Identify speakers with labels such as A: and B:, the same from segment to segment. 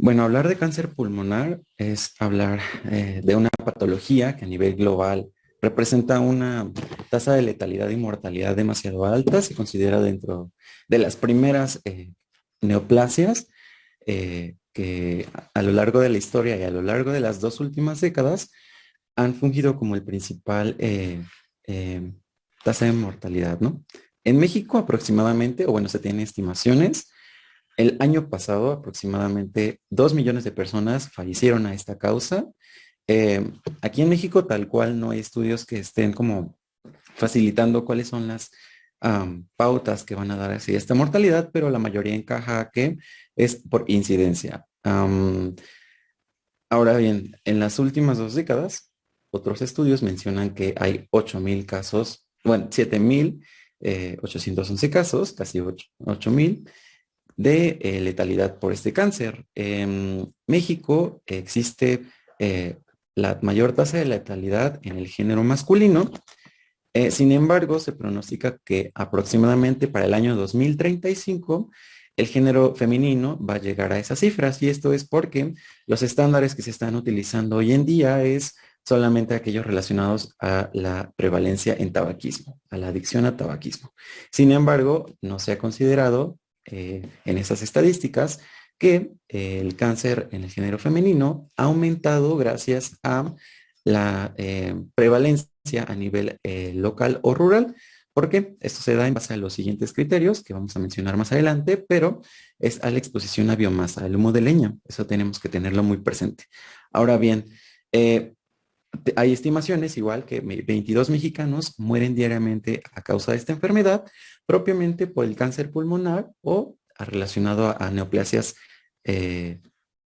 A: Bueno, hablar de cáncer pulmonar es hablar de una patología que a nivel global representa una tasa de letalidad y mortalidad demasiado alta. Se considera dentro de las primeras neoplasias que a lo largo de la historia y a lo largo de las dos últimas décadas han fungido como el principal eh, tasa de mortalidad, ¿no? En México aproximadamente, o bueno, se tienen estimaciones el año pasado, aproximadamente 2 millones de personas fallecieron a esta causa. Eh, Aquí en México, tal cual, no hay estudios que estén como facilitando cuáles son las pautas que van a dar así esta mortalidad, pero la mayoría encaja a que es por incidencia. Ahora bien, en las últimas dos décadas, otros estudios mencionan que hay 8,000 casos, bueno, 7,811 casos, casi 8,000 de letalidad por este cáncer. En México existe la mayor tasa de letalidad en el género masculino. Sin embargo, se pronostica que aproximadamente para el año 2035 el género femenino va a llegar a esas cifras y esto es porque los estándares que se están utilizando hoy en día es solamente aquellos relacionados a la prevalencia en tabaquismo, a la adicción a tabaquismo. Sin embargo, no se ha considerado en esas estadísticas que el cáncer en el género femenino ha aumentado gracias a la prevalencia a nivel local o rural, porque esto se da en base a los siguientes criterios que vamos a mencionar más adelante, pero es a la exposición a biomasa, al humo de leña. Eso tenemos que tenerlo muy presente. Ahora bien, eh, hay estimaciones igual que 22 mexicanos mueren diariamente a causa de esta enfermedad, propiamente por el cáncer pulmonar o relacionado a neoplasias eh,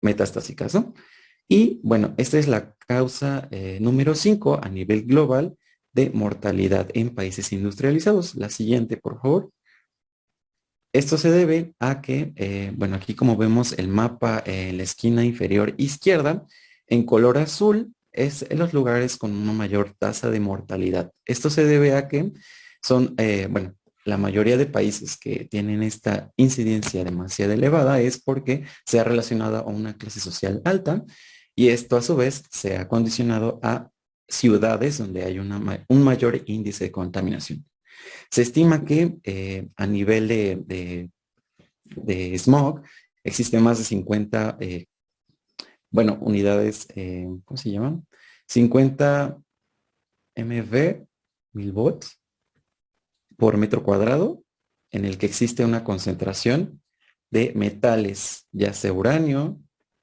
A: metastásicas, ¿no? Y bueno, esta es la causa número 5 a nivel global de mortalidad en países industrializados. La siguiente, por favor. Esto se debe a que, bueno, aquí como vemos el mapa en la esquina inferior izquierda, en color azul es en los lugares con una mayor tasa de mortalidad. Esto se debe a que son, bueno, la mayoría de países que tienen esta incidencia demasiado elevada es porque se ha relacionado a una clase social alta y esto a su vez se ha condicionado a ciudades donde hay un mayor índice de contaminación. Se estima que a nivel de smog existen más de 50, bueno, unidades, ¿cómo se llaman? 50 MV, mil watts por metro cuadrado, en el que existe una concentración de metales, ya sea uranio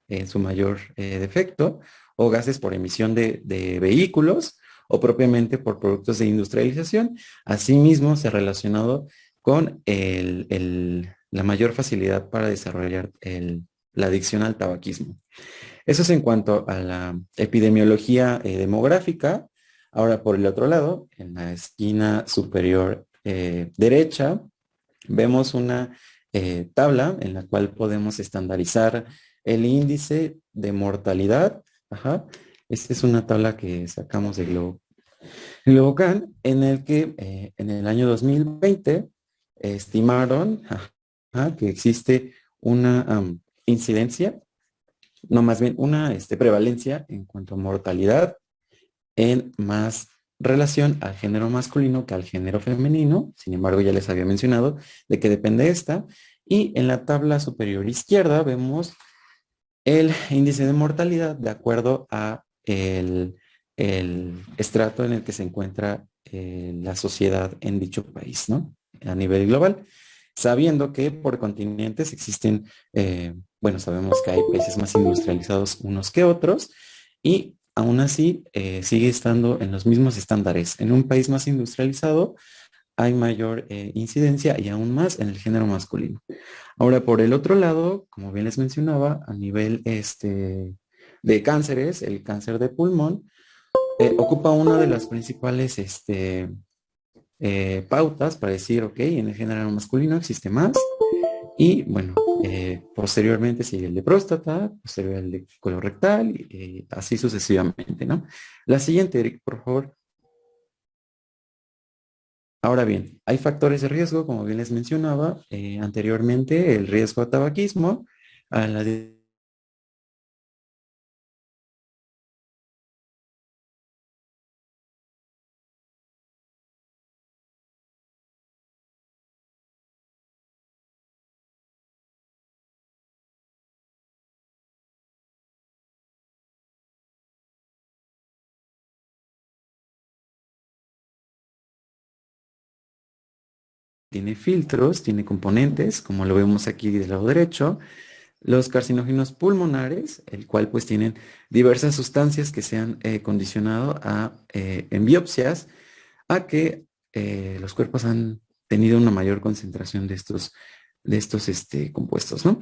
A: en su mayor defecto, o gases por emisión de vehículos, o propiamente por productos de industrialización. Asimismo, se ha relacionado con la mayor facilidad para desarrollar la adicción al tabaquismo. Eso es en cuanto a la epidemiología demográfica. Ahora, por el otro lado, en la esquina superior derecha, vemos una tabla en la cual podemos estandarizar el índice de mortalidad. Ajá. Esta es una tabla que sacamos de Globocan, en el que en el año 2020 estimaron ajá, que existe una incidencia, no más bien una prevalencia en cuanto a mortalidad en más relación al género masculino que al género femenino. Sin embargo, ya les había mencionado de que depende esta. Y en la tabla superior izquierda vemos el índice de mortalidad de acuerdo a el estrato en el que se encuentra la sociedad en dicho país, ¿no? A nivel global, sabiendo que por continentes existen, bueno, sabemos que hay países más industrializados unos que otros y aún así sigue estando en los mismos estándares. En un país más industrializado hay mayor incidencia y aún más en el género masculino. Ahora, por el otro lado, como bien les mencionaba, a nivel de cánceres, el cáncer de pulmón ocupa una de las principales pautas para decir, ok, en el género masculino existe más. Y bueno, posteriormente sigue el de próstata, posterior el de colorectal, y así sucesivamente, ¿no? La siguiente, Eric, por favor. Ahora bien, hay factores de riesgo, como bien les mencionaba anteriormente, el riesgo a tabaquismo, a la tiene filtros, tiene componentes, como lo vemos aquí del lado derecho, los carcinógenos pulmonares, el cual pues tienen diversas sustancias que se han condicionado en biopsias a que los cuerpos han tenido una mayor concentración de estos compuestos, ¿no?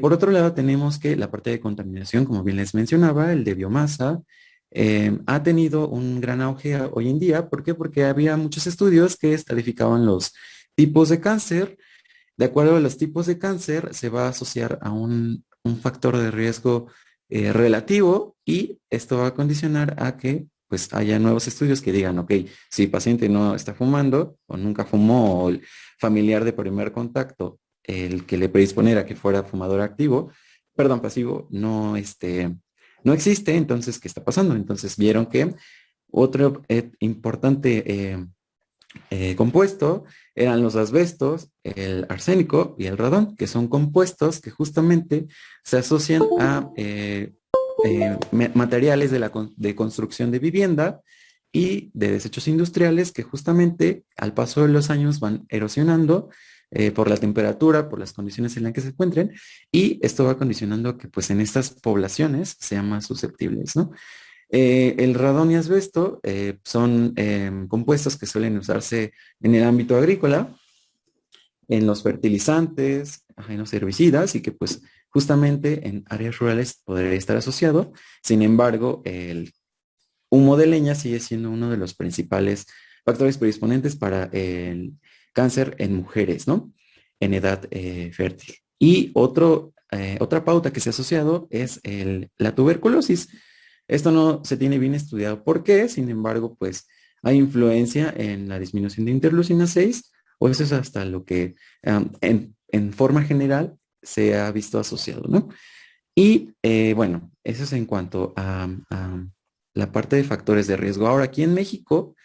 A: Por otro lado, tenemos que la parte de contaminación, como bien les mencionaba, el de biomasa, ha tenido un gran auge hoy en día. ¿Por qué? Porque había muchos estudios que estadificaban los tipos de cáncer. De acuerdo a los tipos de cáncer, se va a asociar a un factor de riesgo relativo, y esto va a condicionar a que pues haya nuevos estudios que digan, ok, si el paciente no está fumando o nunca fumó, o el familiar de primer contacto, el que le predisponiera a que fuera fumador activo, perdón, pasivo, no existe. Entonces, ¿qué está pasando? Entonces vieron que otro importante compuesto eran los asbestos, el arsénico y el radón, que son compuestos que justamente se asocian a materiales de construcción de vivienda y de desechos industriales, que justamente al paso de los años van erosionando por la temperatura, por las condiciones en las que se encuentren, y esto va condicionando que pues en estas poblaciones sean más susceptibles, ¿no? El radón y asbesto son compuestos que suelen usarse en el ámbito agrícola, en los fertilizantes, en los herbicidas, y que pues justamente en áreas rurales podría estar asociado. Sin embargo, el humo de leña sigue siendo uno de los principales factores predisponentes para el cáncer en mujeres, ¿no? En edad fértil. Y otra pauta que se ha asociado es la tuberculosis. Esto no se tiene bien estudiado por qué. Sin embargo, pues hay influencia en la disminución de interleucina 6, o eso es hasta lo que en forma general se ha visto asociado, ¿no? Y bueno, eso es en cuanto a la parte de factores de riesgo. Ahora, aquí en México,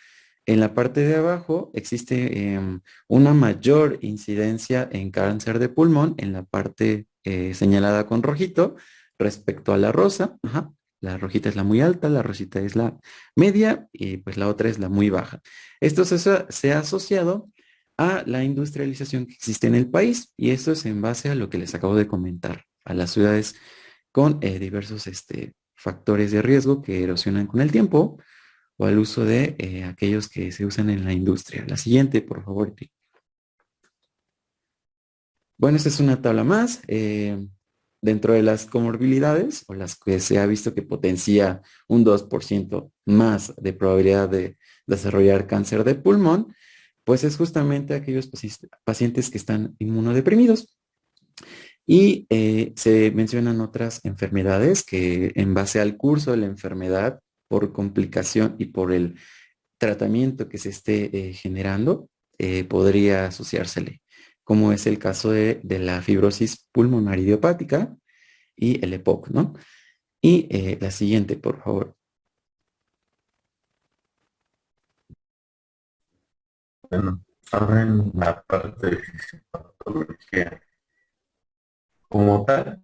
A: en la parte de abajo, existe una mayor incidencia en cáncer de pulmón en la parte señalada con rojito respecto a la rosa. Ajá. La rojita es la muy alta, la rosita es la media, y pues la otra es la muy baja. Esto se ha asociado a la industrialización que existe en el país, y esto es en base a lo que les acabo de comentar, a las ciudades con diversos factores de riesgo que erosionan con el tiempo, o al uso de aquellos que se usan en la industria. La siguiente, por favor. Bueno, esta es una tabla más. Dentro de las comorbilidades, o las que se ha visto que potencia un 2% más de probabilidad de desarrollar cáncer de pulmón, pues es justamente aquellos pacientes que están inmunodeprimidos. Y se mencionan otras enfermedades que, en base al curso de la enfermedad, por complicación y por el tratamiento que se esté generando, podría asociársele, como es el caso de la fibrosis pulmonar idiopática y el EPOC, ¿no? Y la siguiente, por favor.
B: Bueno, ahora en la parte de fisiopatología como tal,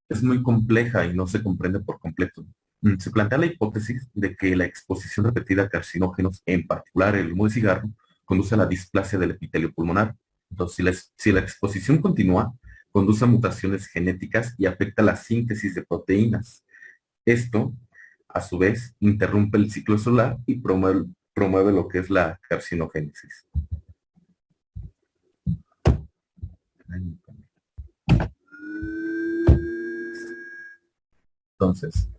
B: es muy compleja y no se comprende por completo. Se plantea la hipótesis de que la exposición repetida a carcinógenos, en particular el humo de cigarro, conduce a la displasia del epitelio pulmonar. Entonces, si la exposición continúa, conduce a mutaciones genéticas y afecta la síntesis de proteínas. Esto, a su vez, interrumpe el ciclo celular y promueve lo que es la carcinogénesis. Entonces,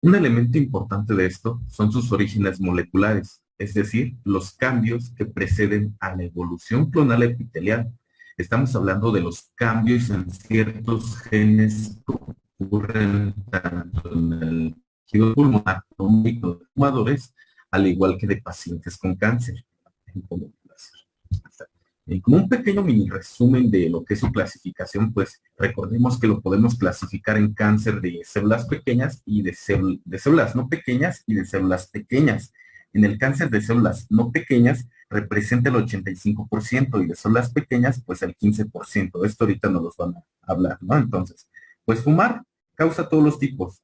B: un elemento importante de esto son sus orígenes moleculares, es decir, los cambios que preceden a la evolución clonal epitelial. Estamos hablando de los cambios en ciertos genes que ocurren tanto en el tejido pulmonar como de fumadores, al igual que de pacientes con cáncer. Como un pequeño mini resumen de lo que es su clasificación, pues recordemos que lo podemos clasificar en cáncer de células pequeñas y de células no pequeñas y de células pequeñas. En el cáncer de células no pequeñas representa el 85% y de células pequeñas pues el 15%. Esto ahorita nos los van a hablar, ¿no? Entonces, pues fumar causa todos los tipos,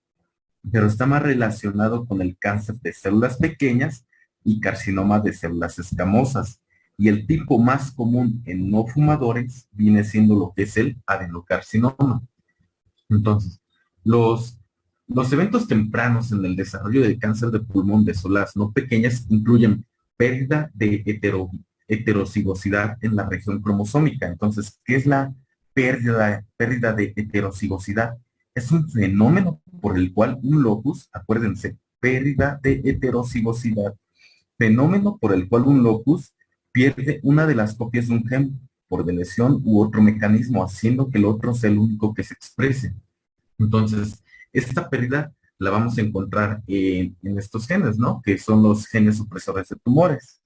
B: pero está más relacionado con el cáncer de células pequeñas y carcinoma de células escamosas. Y el tipo más común en no fumadores viene siendo lo que es el adenocarcinoma. Entonces, los, los eventos tempranos en el desarrollo de cáncer de pulmón de células no pequeñas incluyen pérdida de heterocigosidad en la región cromosómica. Entonces, ¿qué es la pérdida de heterocigosidad? Es un fenómeno por el cual un locus, acuérdense, pérdida de heterocigosidad, fenómeno por el cual un locus pierde una de las copias de un gen por lesión u otro mecanismo, haciendo que el otro sea el único que se exprese. Entonces, esta pérdida la vamos a encontrar en estos genes, ¿no? Que son los genes supresores de tumores.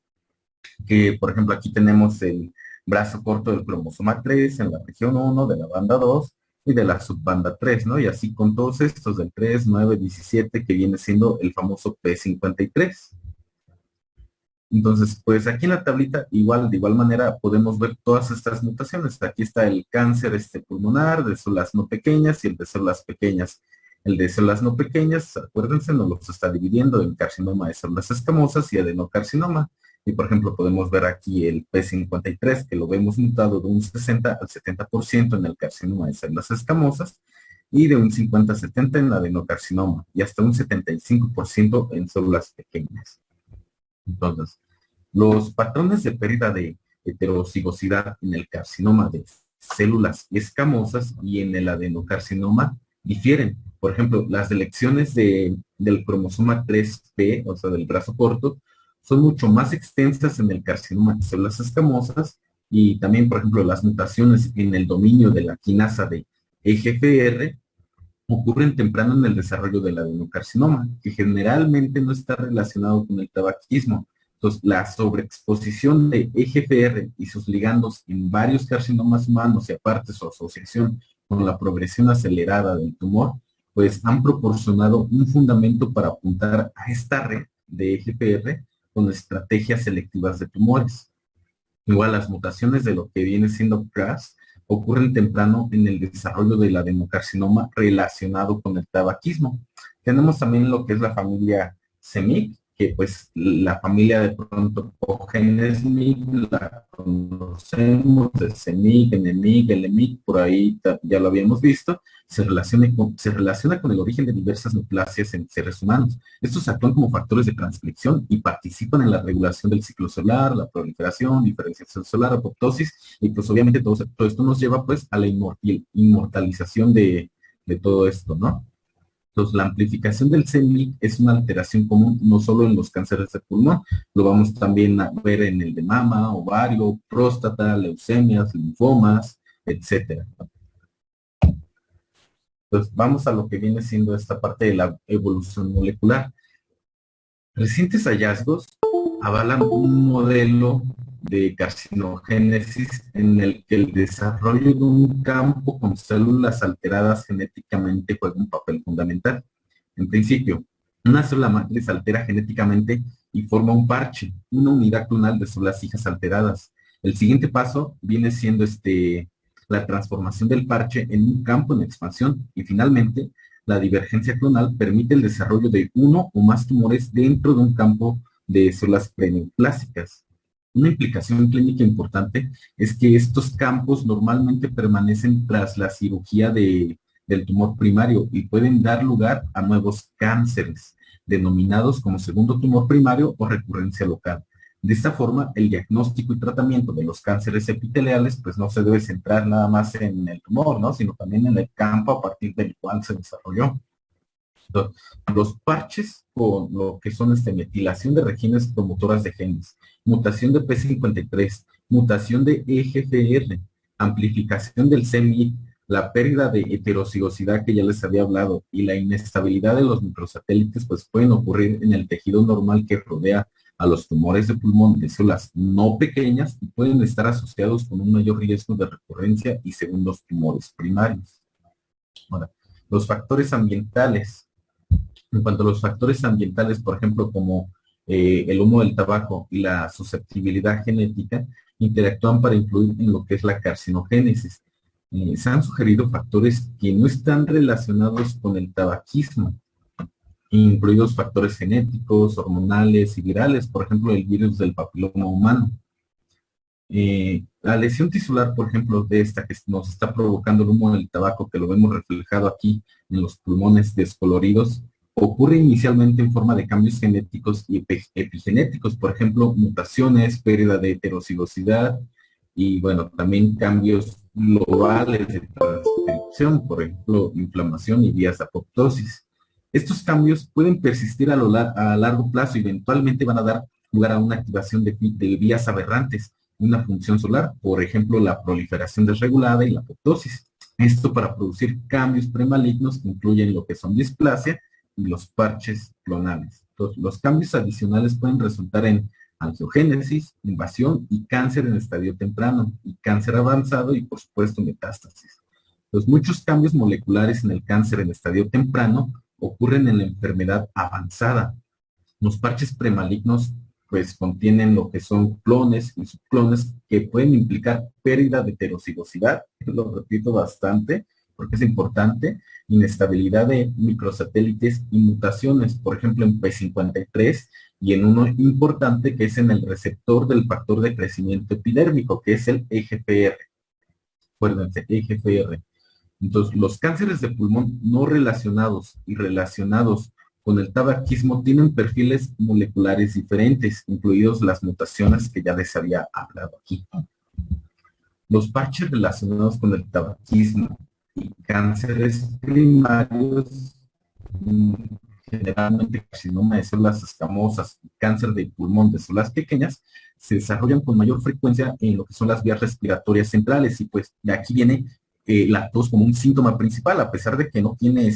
B: Que, por ejemplo, aquí tenemos el brazo corto del cromosoma 3 en la región 1 de la banda 2 y de la subbanda 3, ¿no? Y así con todos estos del 3, 9, 17, que viene siendo el famoso P53. Entonces, pues aquí en la tablita, igual, de igual manera, podemos ver todas estas mutaciones. Aquí está el cáncer pulmonar de células no pequeñas y el de células pequeñas. El de células no pequeñas, acuérdense, nos los está dividiendo en carcinoma de células escamosas y adenocarcinoma. Y por ejemplo, podemos ver aquí el P53, que lo vemos mutado de un 60 al 70% en el carcinoma de células escamosas y de un 50-70 en el adenocarcinoma y hasta un 75% en células pequeñas. Entonces, los patrones de pérdida de heterocigosidad en el carcinoma de células escamosas y en el adenocarcinoma difieren. Por ejemplo, las deleciones del cromosoma 3P, o sea, del brazo corto, son mucho más extensas en el carcinoma de células escamosas y también, por ejemplo, las mutaciones en el dominio de la quinasa de EGFR ocurren temprano en el desarrollo del adenocarcinoma, que generalmente no está relacionado con el tabaquismo. Entonces, la sobreexposición de EGFR y sus ligandos en varios carcinomas humanos y aparte su asociación con la progresión acelerada del tumor, pues han proporcionado un fundamento para apuntar a esta red de EGFR con estrategias selectivas de tumores. Igual las mutaciones de lo que viene siendo CRAS ocurren temprano en el desarrollo del adenocarcinoma relacionado con el tabaquismo. Tenemos también lo que es la familia CEMIC, que pues la familia de pronto genes MIC la conocemos, de CEMIC, NEMIC, LEMIC, por ahí ya lo habíamos visto, se relaciona con el origen de diversas neoplasias en seres humanos. Estos actúan como factores de transcripción y participan en la regulación del ciclo celular, la proliferación, diferenciación celular, apoptosis, y pues obviamente todo esto nos lleva pues a la inmortalización de todo esto, ¿no? Entonces, la amplificación del CEMIC es una alteración común no solo en los cánceres de pulmón, lo vamos también a ver en el de mama, ovario, próstata, leucemias, linfomas, etcétera. Entonces, vamos a lo que viene siendo esta parte de la evolución molecular. Recientes hallazgos avalan un modelo de carcinogénesis en el que el desarrollo de un campo con células alteradas genéticamente juega un papel fundamental. En principio, una célula matriz altera genéticamente y forma un parche, una unidad clonal de células hijas alteradas. El siguiente paso viene siendo la transformación del parche en un campo en expansión y finalmente la divergencia clonal permite el desarrollo de uno o más tumores dentro de un campo de células preneoplásicas. Una implicación clínica importante es que estos campos normalmente permanecen tras la cirugía del tumor primario y pueden dar lugar a nuevos cánceres, denominados como segundo tumor primario o recurrencia local. De esta forma, el diagnóstico y tratamiento de los cánceres epiteliales pues no se debe centrar nada más en el tumor, ¿no? Sino también en el campo a partir del cual se desarrolló. Entonces, los parches con lo que son metilación de regiones promotoras de genes, mutación de P53, mutación de EGFR, amplificación del CEMI, la pérdida de heterocigosidad que ya les había hablado y la inestabilidad de los microsatélites pues pueden ocurrir en el tejido normal que rodea a los tumores de pulmón de células no pequeñas y pueden estar asociados con un mayor riesgo de recurrencia y segundos tumores primarios. Ahora, los factores ambientales. En cuanto a los factores ambientales, por ejemplo, como el humo del tabaco y la susceptibilidad genética, interactúan para influir en lo que es la carcinogénesis. Se han sugerido factores que no están relacionados con el tabaquismo, incluidos factores genéticos, hormonales y virales, por ejemplo, el virus del papiloma humano. La lesión tisular, por ejemplo, de esta que nos está provocando el humo del tabaco, que lo vemos reflejado aquí en los pulmones descoloridos, ocurre inicialmente en forma de cambios genéticos y epigenéticos, por ejemplo, mutaciones, pérdida de heterocigosidad y, bueno, también cambios globales de transcripción, por ejemplo, inflamación y vías de apoptosis. Estos cambios pueden persistir a largo plazo y eventualmente van a dar lugar a una activación de vías aberrantes, una función solar, por ejemplo, la proliferación desregulada y la apoptosis. Esto para producir cambios premalignos que incluyen lo que son displasia y los parches clonales. Entonces, los cambios adicionales pueden resultar en angiogénesis, invasión y cáncer en estadio temprano, y cáncer avanzado y, por supuesto, metástasis. Los muchos cambios moleculares en el cáncer en estadio temprano ocurren en la enfermedad avanzada. Los parches premalignos pues contienen lo que son clones y subclones que pueden implicar pérdida de heterocigosidad, lo repito bastante porque es importante, inestabilidad de microsatélites y mutaciones, por ejemplo en P53 y en uno importante que es en el receptor del factor de crecimiento epidérmico, que es el EGFR. Acuérdense, EGFR. Entonces, los cánceres de pulmón no relacionados y relacionados con el tabaquismo tienen perfiles moleculares diferentes, incluidos las mutaciones que ya les había hablado aquí. Los parches relacionados con el tabaquismo y cánceres primarios, generalmente carcinoma de células escamosas y cáncer de pulmón de células pequeñas, se desarrollan con mayor frecuencia en lo que son las vías respiratorias centrales, y pues de aquí viene la tos como un síntoma principal, a pesar de que no tiene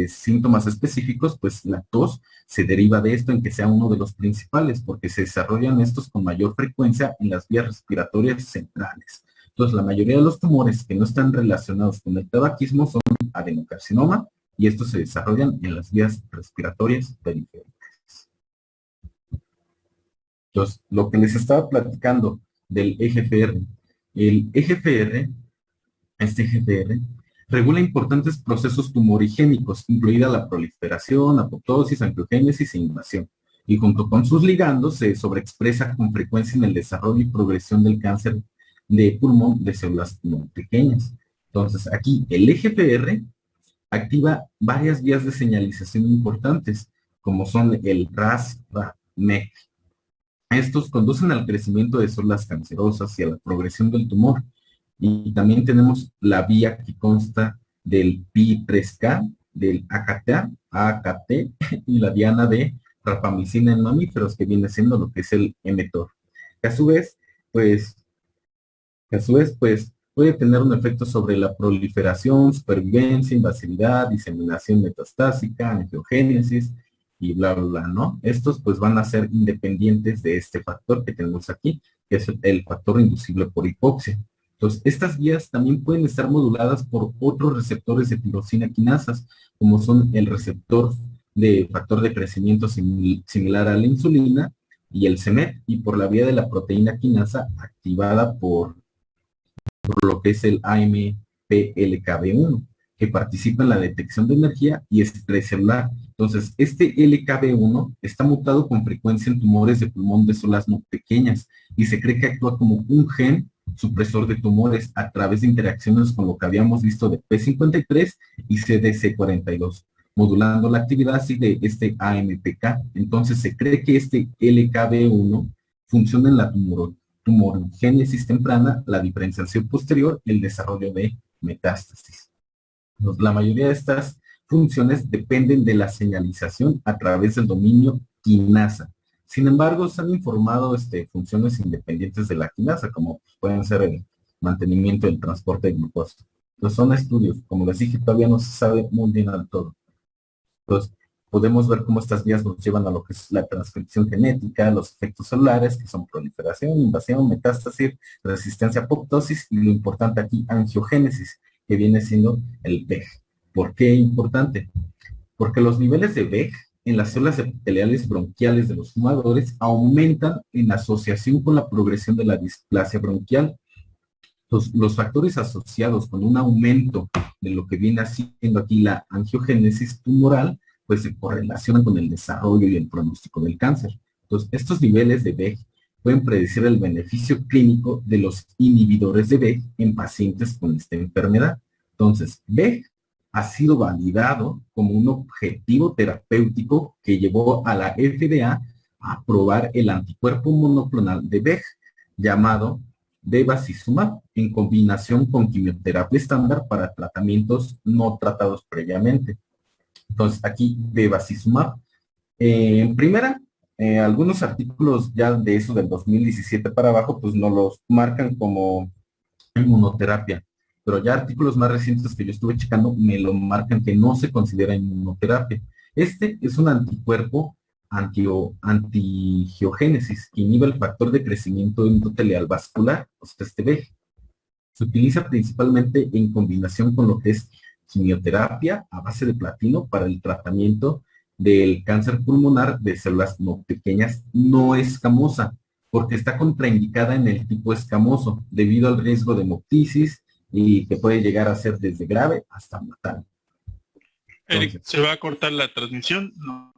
B: síntomas específicos, pues la tos se deriva de esto en que sea uno de los principales, porque se desarrollan estos con mayor frecuencia en las vías respiratorias centrales. Entonces, la mayoría de los tumores que no están relacionados con el tabaquismo son adenocarcinoma, y estos se desarrollan en las vías respiratorias periféricas. Entonces, lo que les estaba platicando del EGFR, el EGFR, este EGFR, regula importantes procesos tumorigénicos, incluida la proliferación, apoptosis, angiogénesis e invasión. Y junto con sus ligandos se sobreexpresa con frecuencia en el desarrollo y progresión del cáncer de pulmón de células muy pequeñas. Entonces, aquí el EGFR activa varias vías de señalización importantes, como son el RAS, MEK. Estos conducen al crecimiento de células cancerosas y a la progresión del tumor. Y también tenemos la vía que consta del PI3K, del AKT y la diana de rapamicina en mamíferos, que viene siendo lo que es el mTOR. Que a su vez, pues, puede tener un efecto sobre la proliferación, supervivencia, invasividad, diseminación metastásica, angiogénesis y bla, bla, bla, ¿no? Estos pues van a ser independientes de este factor que tenemos aquí, que es el factor inducible por hipoxia. Entonces, estas vías también pueden estar moduladas por otros receptores de tirosina quinasas, como son el receptor de factor de crecimiento similar a la insulina y el CEMET, y por la vía de la proteína quinasa activada por lo que es el AMP-LKB1, que participa en la detección de energía y estrés celular. Entonces, este LKB1 está mutado con frecuencia en tumores de pulmón de células no pequeñas y se cree que actúa como un gen supresor de tumores a través de interacciones con lo que habíamos visto de P53 y CDC42, modulando la actividad así de este AMPK. Entonces, se cree que este LKB1 funciona en la tumorigénesis temprana, la diferenciación posterior y el desarrollo de metástasis. La mayoría de estas funciones dependen de la señalización a través del dominio quinasa. Sin embargo, se han informado funciones independientes de la quinasa, como pueden ser el mantenimiento del transporte de glucosa. Entonces, son estudios, como les dije, todavía no se sabe muy bien al todo. Entonces, podemos ver cómo estas vías nos llevan a lo que es la transcripción genética, los efectos celulares, que son proliferación, invasión, metástasis, resistencia a apoptosis, y lo importante aquí, angiogénesis, que viene siendo el VEG. ¿Por qué importante? Porque los niveles de VEG en las células epiteliales bronquiales de los fumadores aumentan en asociación con la progresión de la displasia bronquial. Los factores asociados con un aumento de lo que viene haciendo aquí la angiogénesis tumoral, pues se correlacionan con el desarrollo y el pronóstico del cáncer. Entonces, estos niveles de VEG pueden predecir el beneficio clínico de los inhibidores de VEG en pacientes con esta enfermedad. Entonces, VEG ha sido validado como un objetivo terapéutico que llevó a la FDA a aprobar el anticuerpo monoclonal de VEG, llamado bevacizumab, en combinación con quimioterapia estándar para tratamientos no tratados previamente. Entonces, aquí bevacizumab, en primera, algunos artículos ya de eso del 2017 para abajo, pues no los marcan como inmunoterapia, pero ya artículos más recientes que yo estuve checando me lo marcan que no se considera inmunoterapia. Este es un anticuerpo antigeogénesis que inhibe el factor de crecimiento endotelial vascular, o sea, este VEG. Se utiliza principalmente en combinación con lo que es quimioterapia a base de platino para el tratamiento del cáncer pulmonar de células no pequeñas no escamosa, porque está contraindicada en el tipo escamoso debido al riesgo de hemoptisis y que puede llegar a ser desde grave hasta mortal.
C: Eric, ¿se va a cortar la transmisión? No.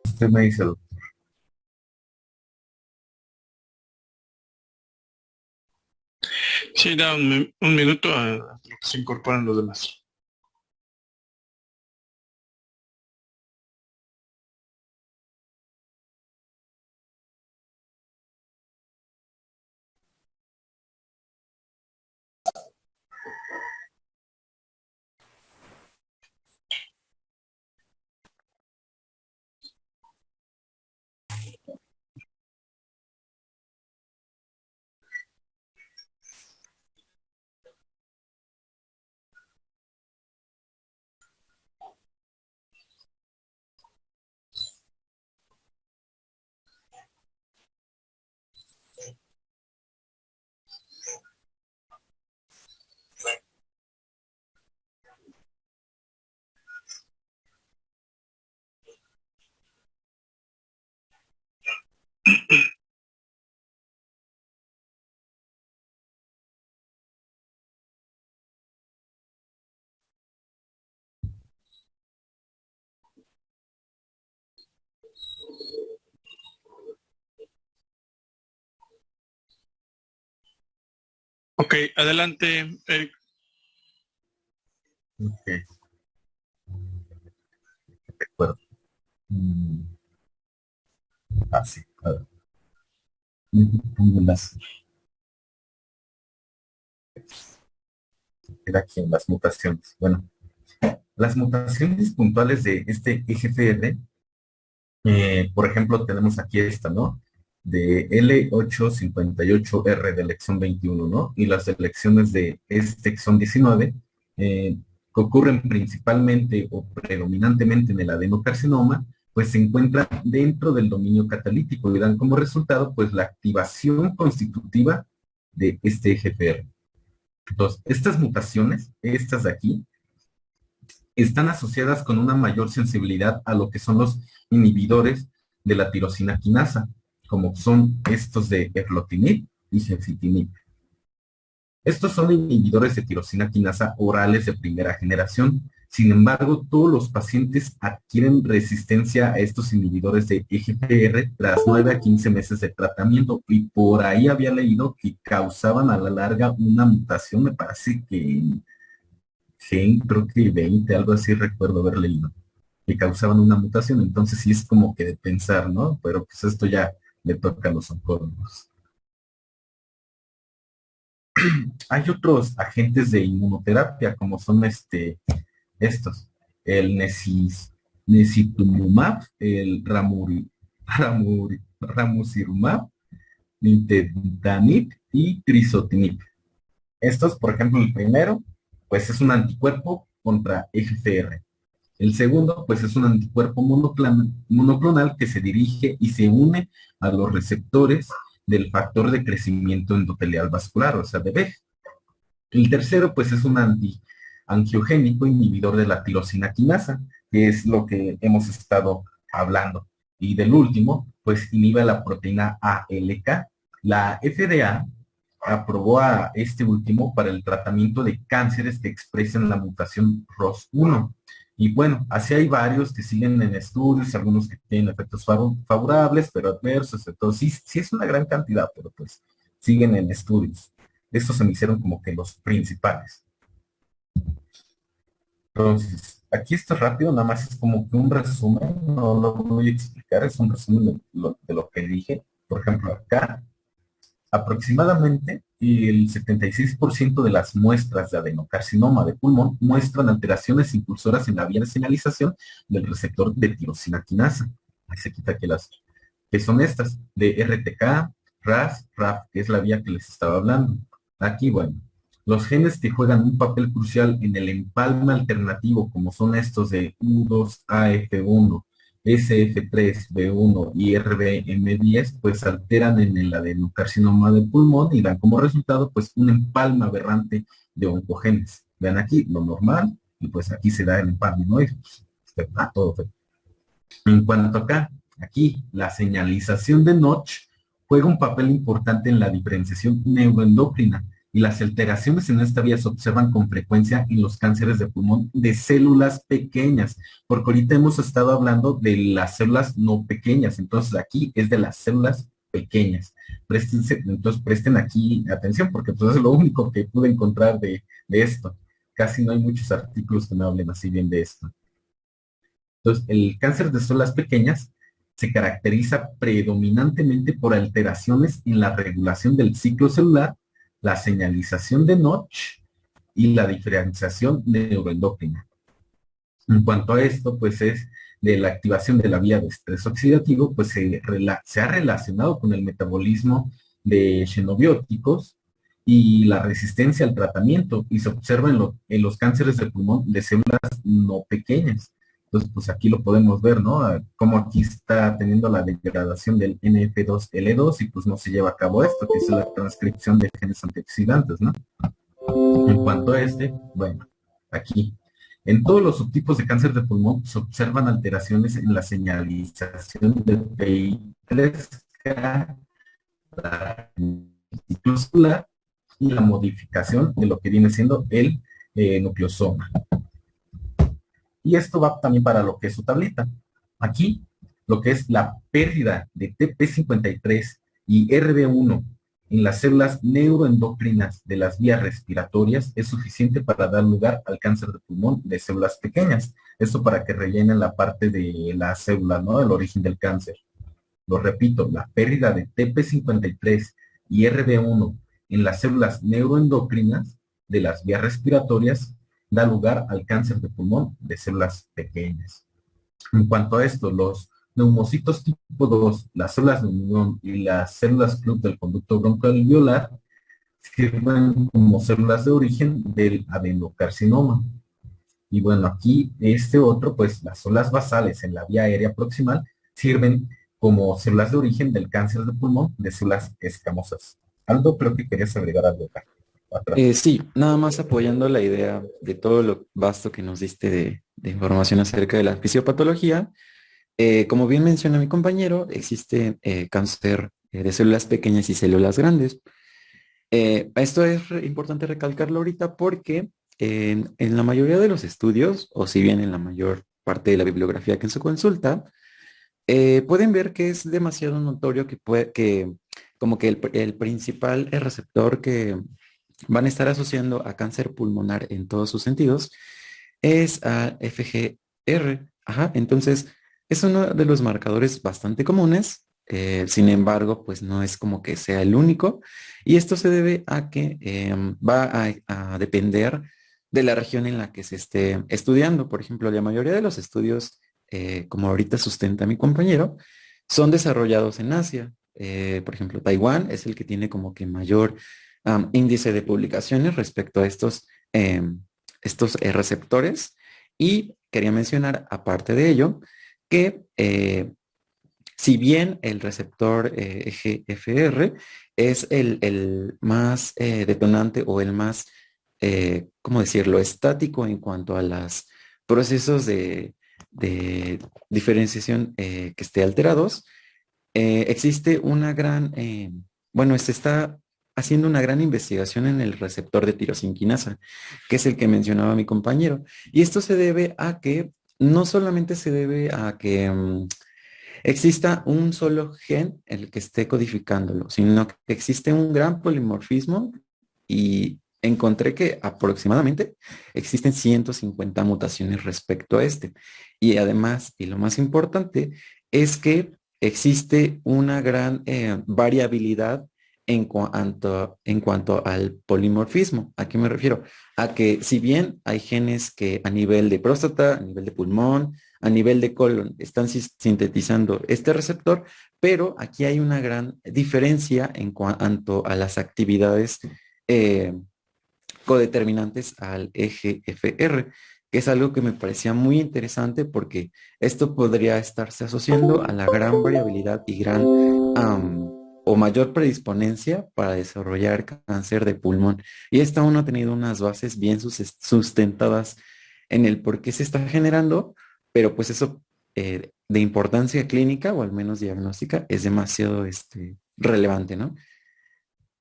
B: Usted me dice, doctor.
C: Sí, da un minuto a lo que se incorporan los demás. Ok, adelante, Eric.
B: Ok. De acuerdo. Así, a ver. Pongo era aquí en las mutaciones. Bueno, las mutaciones puntuales de este EGFR, por ejemplo, tenemos aquí esta, ¿no? De L858R de elección 21, ¿no? Y las elecciones de este exón 19, que ocurren principalmente o predominantemente en el adenocarcinoma, pues se encuentran dentro del dominio catalítico y dan como resultado, pues, la activación constitutiva de este EGFR. Entonces, estas mutaciones, estas de aquí, están asociadas con una mayor sensibilidad a lo que son los inhibidores de la tirosina quinasa, como son estos de erlotinib y gefitinib. Estos son inhibidores de tirosina quinasa orales de primera generación. Sin embargo, todos los pacientes adquieren resistencia a estos inhibidores de EGFR tras 9 a 15 meses de tratamiento, y por ahí había leído que causaban a la larga una mutación, me parece que gen, creo que 20, algo así recuerdo haber leído, que causaban una mutación. Entonces sí es como que de pensar, ¿no? Pero pues esto ya le toca a los oncólogos. Hay otros agentes de inmunoterapia, como son estos, el necitumumab, el ramucirumab, nintedanib y crizotinib. Estos, por ejemplo, el primero, pues es un anticuerpo contra EGFR. El segundo, pues es un anticuerpo monoclonal que se dirige y se une a los receptores del factor de crecimiento endotelial vascular, o sea, de VEG. El tercero, pues es un angiogénico inhibidor de la tirosina quinasa, que es lo que hemos estado hablando. Y del último, pues inhibe la proteína ALK. La FDA aprobó a este último para el tratamiento de cánceres que expresan la mutación ROS1. Y bueno, así hay varios que siguen en estudios, algunos que tienen efectos favorables, pero adversos, entonces sí es una gran cantidad, pero pues siguen en estudios. Estos se me hicieron como que los principales. Entonces, aquí esto rápido, nada más es como que un resumen, no lo voy a explicar, es un resumen de lo que dije. Por ejemplo, acá, aproximadamente el 76% de las muestras de adenocarcinoma de pulmón muestran alteraciones impulsoras en la vía de señalización del receptor de tirosina quinasa. Ahí se quita aquí las, que son estas, de RTK, RAS, RAF, que es la vía que les estaba hablando. Aquí, bueno, los genes que juegan un papel crucial en el empalme alternativo, como son estos de U2, AF1, SF3, B1 y RBM10, pues alteran en el adenocarcinoma de pulmón y dan como resultado pues un empalme aberrante de oncogenes. Vean aquí lo normal y pues aquí se da el empalme, ¿no? Y pues, está todo feo. En cuanto acá, aquí la señalización de Notch juega un papel importante en la diferenciación neuroendocrina y las alteraciones en esta vía se observan con frecuencia en los cánceres de pulmón de células pequeñas, porque ahorita hemos estado hablando de las células no pequeñas, entonces aquí es de las células pequeñas. Entonces presten aquí atención, porque pues es lo único que pude encontrar de esto. Casi no hay muchos artículos que me hablen así bien de esto. Entonces, el cáncer de células pequeñas se caracteriza predominantemente por alteraciones en la regulación del ciclo celular, la señalización de Notch y la diferenciación neuroendocrina. En cuanto a esto, pues es de la activación de la vía de estrés oxidativo, pues se ha relacionado con el metabolismo de xenobióticos y la resistencia al tratamiento y se observa en los cánceres de pulmón de células no pequeñas. Entonces, pues aquí lo podemos ver, ¿no? Como aquí está teniendo la degradación del NF2L2 y pues no se lleva a cabo esto, que es la transcripción de genes antioxidantes, ¿no? En cuanto a este, bueno, aquí. En todos los subtipos de cáncer de pulmón se observan alteraciones en la señalización de PI3K, la ciclo celular y la modificación de lo que viene siendo el nucleosoma. Y esto va también para lo que es su tablita. Aquí, lo que es la pérdida de TP53 y RB1 en las células neuroendocrinas de las vías respiratorias es suficiente para dar lugar al cáncer de pulmón de células pequeñas. Esto para que rellenen la parte de la célula, ¿no? El origen del cáncer. Lo repito, la pérdida de TP53 y RB1 en las células neuroendocrinas de las vías respiratorias da lugar al cáncer de pulmón de células pequeñas. En cuanto a esto, los neumocitos tipo 2, las células de unión y las células club del conducto broncoalveolar sirven como células de origen del adenocarcinoma. Y bueno, aquí este otro, pues las células basales en la vía aérea proximal sirven como células de origen del cáncer de pulmón de células escamosas. Aldo, creo que querías agregar algo acá.
A: Sí, nada más apoyando la idea de todo lo vasto que nos diste de información acerca de la fisiopatología. Como bien menciona mi compañero, existe cáncer de células pequeñas y células grandes. Esto es importante recalcarlo ahorita porque en la mayoría de los estudios, o si bien en la mayor parte de la bibliografía que en su consulta, pueden ver que es demasiado notorio que como que el principal receptor que van a estar asociando a cáncer pulmonar en todos sus sentidos es a FGR. Ajá, entonces es uno de los marcadores bastante comunes. Sin embargo, pues no es como que sea el único. Y esto se debe a que va a depender de la región en la que se esté estudiando. Por ejemplo, la mayoría de los estudios, como ahorita sustenta mi compañero, son desarrollados en Asia. Por ejemplo, Taiwán es el que tiene como que mayor índice de publicaciones respecto a estos receptores. Y quería mencionar, aparte de ello, que si bien el receptor EGFR es el más detonante o el más, ¿cómo decirlo?, estático en cuanto a los procesos de diferenciación que esté alterados, existe una gran, bueno, se está haciendo una gran investigación en el receptor de tirosinquinasa, que es el que mencionaba mi compañero. Y esto se debe a que, no solamente se debe a que exista un solo gen el que esté codificándolo, sino que existe un gran polimorfismo y encontré que aproximadamente existen 150 mutaciones respecto a este. Y además, y lo más importante, es que existe una gran variabilidad en cuanto al polimorfismo. ¿A qué me refiero? A que si bien hay genes que a nivel de próstata, a nivel de pulmón, a nivel de colon están sintetizando este receptor, pero aquí hay una gran diferencia en cuanto a las actividades eh, codeterminantes al eje FR, que es algo que me parecía muy interesante porque esto podría estarse asociando a la gran variabilidad y gran o mayor predisponencia para desarrollar cáncer de pulmón. Y esto aún no ha tenido unas bases bien sustentadas en el por qué se está generando, pero pues eso de importancia clínica o al menos diagnóstica es demasiado relevante, ¿no?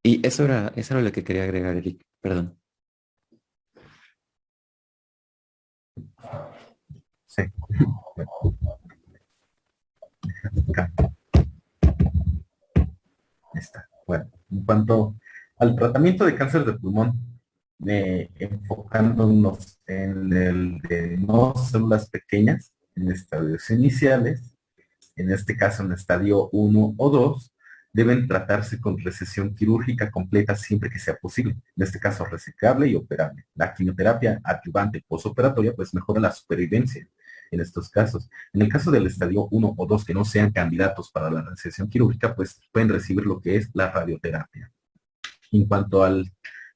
A: Y eso era lo que quería agregar, Eric. Perdón.
B: Sí. Acá está. Bueno, en cuanto al tratamiento de cáncer de pulmón, enfocándonos en el de no células pequeñas, en estadios iniciales, en este caso en estadio 1 o 2, deben tratarse con recesión quirúrgica completa siempre que sea posible. En este caso, resecable y operable. La quimioterapia adyuvante posoperatoria pues mejora la supervivencia en estos casos. En el caso del estadio 1 o 2 que no sean candidatos para la resección quirúrgica, pues pueden recibir lo que es la radioterapia. En cuanto al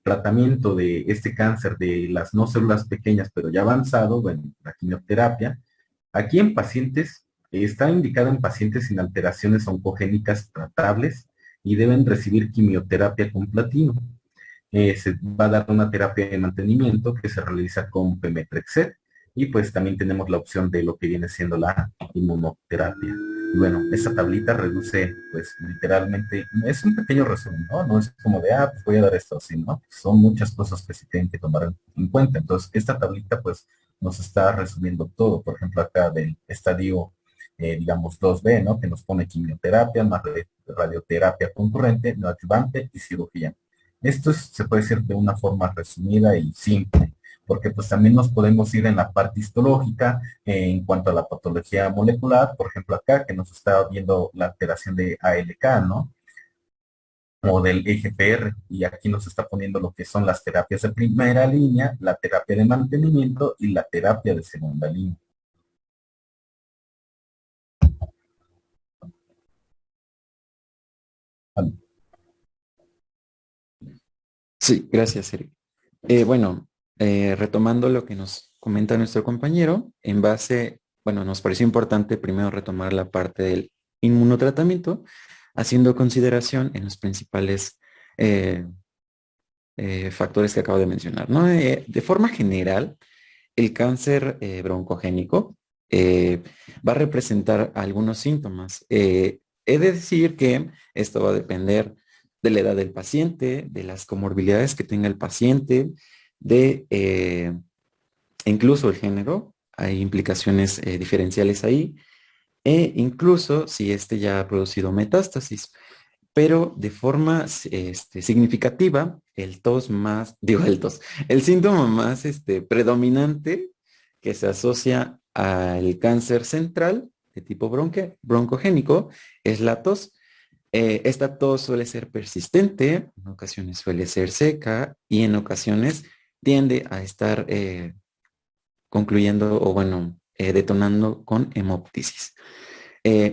B: tratamiento de este cáncer de las no células pequeñas, pero ya avanzado, bueno, la quimioterapia, aquí en pacientes, está indicada en pacientes sin alteraciones oncogénicas tratables y deben recibir quimioterapia con platino. Se va a dar una terapia de mantenimiento que se realiza con pemetrexed y pues también tenemos la opción de lo que viene siendo la inmunoterapia. Y bueno, esta tablita reduce, pues literalmente, es un pequeño resumen, ¿no? No es como de, pues voy a dar esto así, ¿no? Son muchas cosas que se tienen que tomar en cuenta. Entonces, esta tablita, pues, nos está resumiendo todo. Por ejemplo, acá del estadio, digamos, 2B, ¿no? Que nos pone quimioterapia, más radioterapia concurrente, neoadyuvante y cirugía. Esto se puede decir de una forma resumida y simple, porque pues también nos podemos ir en la parte histológica en cuanto a la patología molecular, por ejemplo acá que nos está viendo la alteración de ALK, ¿no? O del EGPR, y aquí nos está poniendo lo que son las terapias de primera línea, la terapia de mantenimiento y la terapia de segunda línea.
A: Sí, gracias, Eric. Bueno, retomando lo que nos comenta nuestro compañero, en base, bueno, nos pareció importante primero retomar la parte del inmunotratamiento, haciendo consideración en los principales eh, factores que acabo de mencionar, ¿no? De forma general, el cáncer broncogénico va a representar algunos síntomas. He de decir que esto va a depender de la edad del paciente, de las comorbilidades que tenga el paciente, de incluso el género. Hay implicaciones diferenciales ahí. E incluso si este ya ha producido metástasis. Pero de forma significativa, el tos más, digo el tos, el síntoma más predominante que se asocia al cáncer central de tipo broncogénico es la tos. Esta tos suele ser persistente, en ocasiones suele ser seca y en ocasiones tiende a estar concluyendo o bueno, detonando con hemoptisis.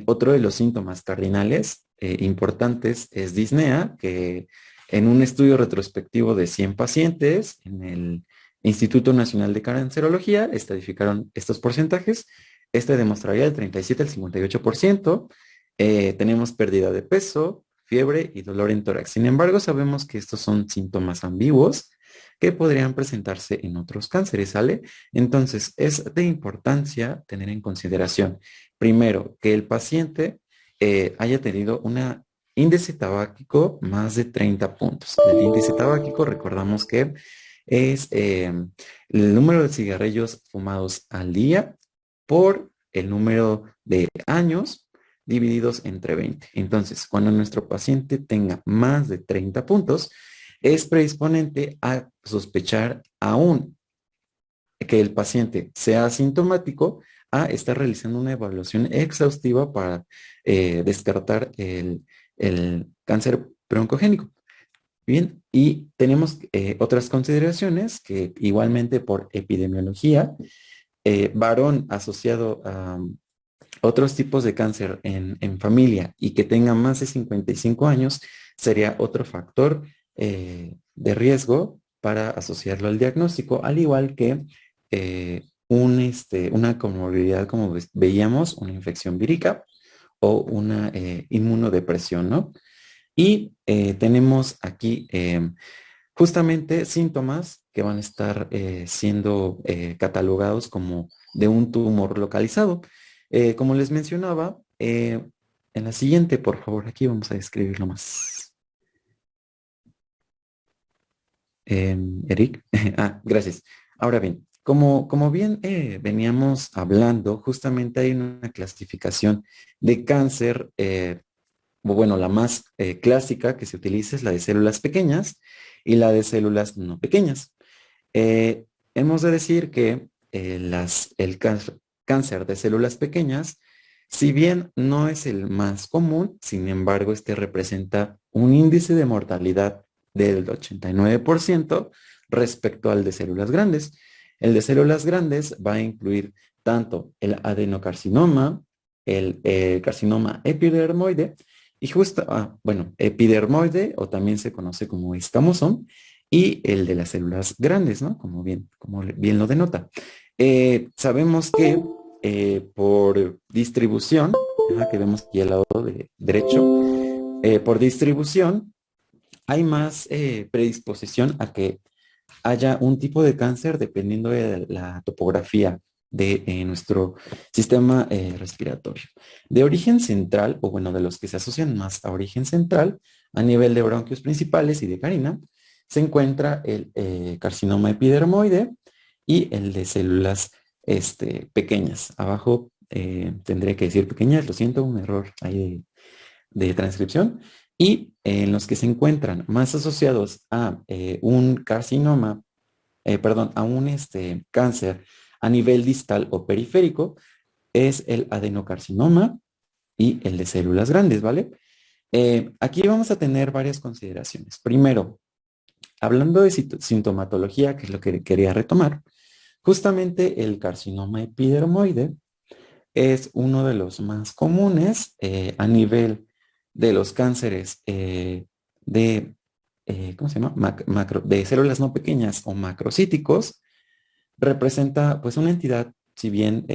A: Otro de los síntomas cardinales importantes es disnea, que en un estudio retrospectivo de 100 pacientes en el Instituto Nacional de Cancerología estadificaron estos porcentajes. Este demostraría el 37 al 58%. Tenemos pérdida de peso, fiebre y dolor en tórax. Sin embargo, sabemos que estos son síntomas ambiguos que podrían presentarse en otros cánceres, ¿sale? Entonces, es de importancia tener en consideración, primero, que el paciente haya tenido una índice tabáquico más de 30 puntos. El índice tabáquico, recordamos que es el número de cigarrillos fumados al día por el número de años divididos entre 20. Entonces, cuando nuestro paciente tenga más de 30 puntos, es predisponente a sospechar aún que el paciente sea asintomático a estar realizando una evaluación exhaustiva para descartar el cáncer broncogénico. Bien, y tenemos otras consideraciones que igualmente por epidemiología, varón asociado a otros tipos de cáncer en familia y que tenga más de 55 años sería otro factor de riesgo para asociarlo al diagnóstico, al igual que una comorbilidad, como veíamos, una infección vírica o una inmunodepresión, ¿no? Y tenemos aquí justamente síntomas que van a estar siendo catalogados como de un tumor localizado. Como les mencionaba, en la siguiente, por favor, aquí vamos a describirlo más. Eric. Gracias. Ahora bien, como bien veníamos hablando, justamente hay una clasificación de cáncer, bueno, la más clásica que se utiliza es la de células pequeñas y la de células no pequeñas. Hemos de decir que el cáncer de células pequeñas, si bien no es el más común, sin embargo, este representa un índice de mortalidad del 89% respecto al de células grandes. El de células grandes va a incluir tanto el adenocarcinoma, el carcinoma epidermoide, y justo, bueno, epidermoide, o también se conoce como escamosoma, y el de las células grandes, ¿no? Como bien lo denota. Sabemos que por distribución, que vemos aquí al lado derecho, por distribución hay más predisposición a que haya un tipo de cáncer dependiendo de la topografía de nuestro sistema respiratorio. De origen central, o bueno, de los que se asocian más a origen central, a nivel de bronquios principales y de carina, se encuentra el carcinoma epidermoide y el de células pequeñas. Abajo tendré que decir pequeñas, lo siento, un error ahí de transcripción. Y en los que se encuentran más asociados a un carcinoma, perdón, a un cáncer a nivel distal o periférico, es el adenocarcinoma y el de células grandes, ¿vale? Aquí vamos a tener varias consideraciones. Primero, hablando de sintomatología, que es lo que quería retomar, justamente el carcinoma epidermoide es uno de los más comunes a nivel de los cánceres ¿cómo se llama? De células no pequeñas o macrocíticos. Representa pues una entidad, si bien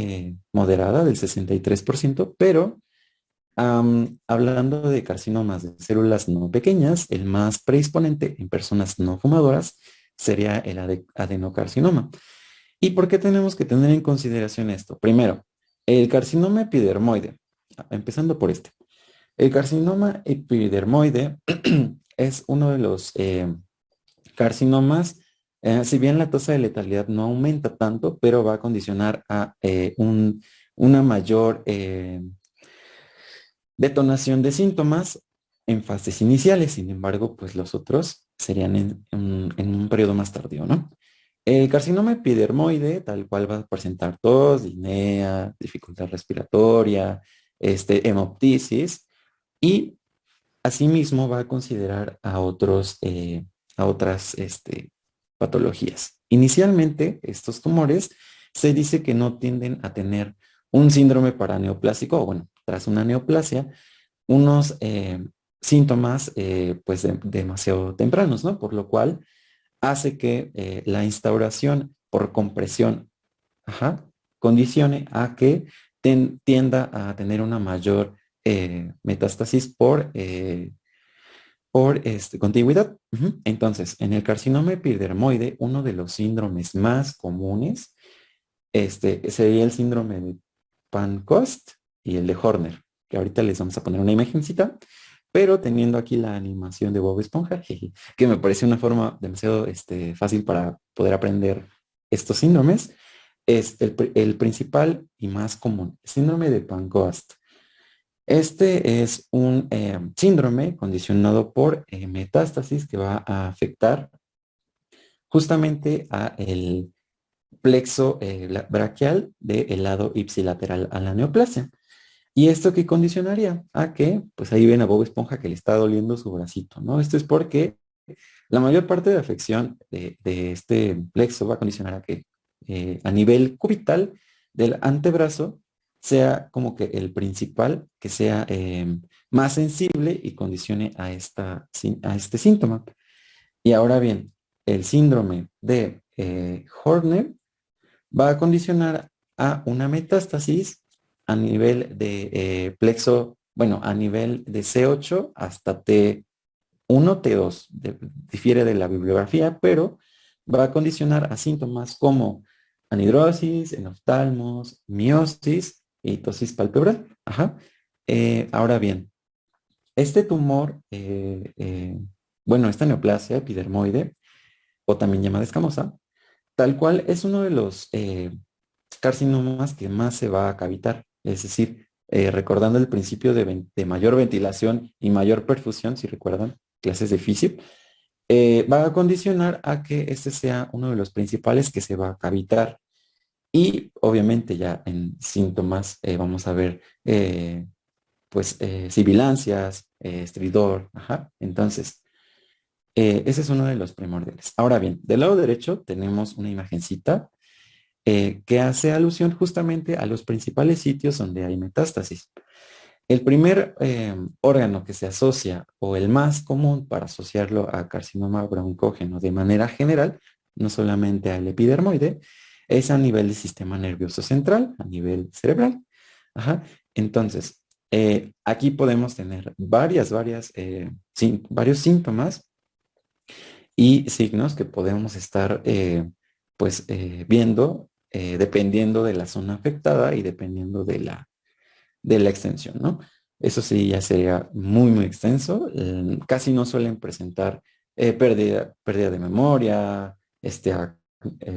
A: moderada del 63%, pero hablando de carcinomas de células no pequeñas, el más predisponente en personas no fumadoras sería el adenocarcinoma. ¿Y por qué tenemos que tener en consideración esto? Primero, el carcinoma epidermoide, empezando por este. El carcinoma epidermoide es uno de los carcinomas, si bien la tasa de letalidad no aumenta tanto, pero va a condicionar a una mayor detonación de síntomas en fases iniciales. Sin embargo, pues los otros serían en un periodo más tardío, ¿no? El carcinoma epidermoide, tal cual va a presentar tos, disnea, dificultad respiratoria, hemoptisis, y asimismo va a considerar a otras patologías. Inicialmente, estos tumores se dice que no tienden a tener un síndrome paraneoplásico, o bueno, tras una neoplasia, unos síntomas pues demasiado tempranos, ¿no? Por lo cual hace que la instauración por compresión, condicione a que tienda a tener una mayor metástasis por contigüidad. Entonces, en el carcinoma epidermoide, uno de los síndromes más comunes sería el síndrome de Pancoast y el de Horner, que ahorita les vamos a poner una imagencita, pero teniendo aquí la animación de Bob Esponja, jeje, que me parece una forma demasiado fácil para poder aprender estos síndromes, es el principal y más común, síndrome de Pancoast. Este es un síndrome condicionado por metástasis que va a afectar justamente a el plexo braquial del lado ipsilateral a la neoplasia. ¿Y esto qué condicionaría? A que, pues ahí ven a Bob Esponja que le está doliendo su bracito, ¿no? Esto es porque la mayor parte de afección de este plexo va a condicionar a que a nivel cubital del antebrazo sea como que el principal que sea más sensible y condicione a este síntoma. Y ahora bien, el síndrome de Horner va a condicionar a una metástasis a nivel de plexo, bueno, a nivel de C8 hasta T1, T2, difiere de la bibliografía, pero va a condicionar a síntomas como anhidrosis, enoftalmos, miosis y tosis palpebral. Ajá. Ahora bien, este tumor, bueno, esta neoplasia epidermoide, o también llamada escamosa, tal cual es uno de los carcinomas que más se va a cavitar. Es decir, recordando el principio de mayor ventilación y mayor perfusión, si recuerdan clases de fisio, va a condicionar a que este sea uno de los principales que se va a cavitar. Y obviamente ya en síntomas vamos a ver pues sibilancias, estridor, ajá. Entonces, ese es uno de los primordiales. Ahora bien, del lado derecho tenemos una imagencita que hace alusión justamente a los principales sitios donde hay metástasis. El primer órgano que se asocia, o el más común para asociarlo a carcinoma broncógeno de manera general, no solamente al epidermoide, es a nivel del sistema nervioso central, a nivel cerebral. Ajá. Entonces, aquí podemos tener varios síntomas y signos que podemos estar viendo dependiendo de la zona afectada y dependiendo de la extensión, ¿no? Eso sí ya sería muy, muy extenso. Casi no suelen presentar pérdida de memoria,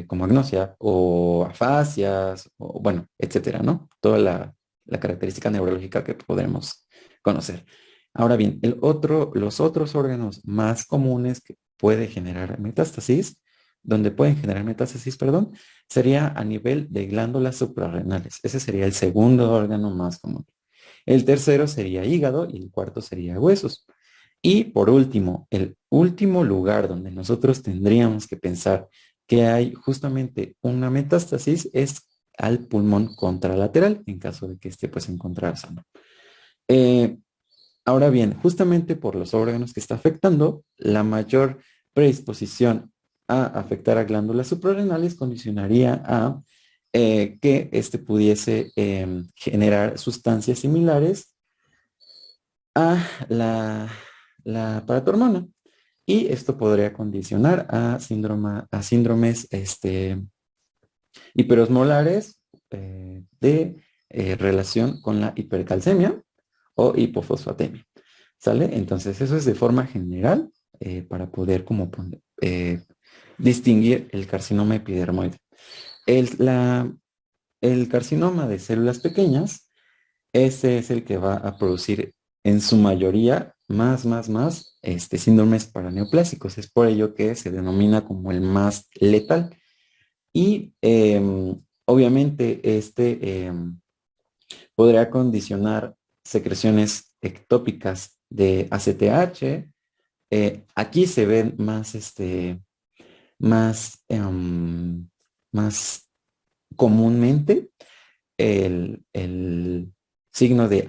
A: como agnosia o afasias, o bueno, etcétera, ¿no? Toda la característica neurológica que podremos conocer. Ahora bien, los otros órganos más comunes que puede generar metástasis, donde pueden generar metástasis, perdón, sería a nivel de glándulas suprarrenales. Ese sería el segundo órgano más común. El tercero sería hígado y el cuarto sería huesos. Y por último, el último lugar donde nosotros tendríamos que pensar que hay justamente una metástasis es al pulmón contralateral, en caso de que esté pues encontrado sano. Eh, Ahora bien, justamente por los órganos que está afectando, la mayor predisposición a afectar a glándulas suprarrenales condicionaría a que éste pudiese generar sustancias similares a la paratormona. Y esto podría condicionar a síndromes hiperosmolares de relación con la hipercalcemia o hipofosfatemia. ¿Sale? Entonces, eso es de forma general para poder distinguir el carcinoma epidermoide. El carcinoma de células pequeñas, ese es el que va a producir en su mayoría más síndromes paraneoplásicos. Es por ello que se denomina como el más letal. Y obviamente podría condicionar secreciones ectópicas de ACTH. Aquí se ven más comúnmente el signo de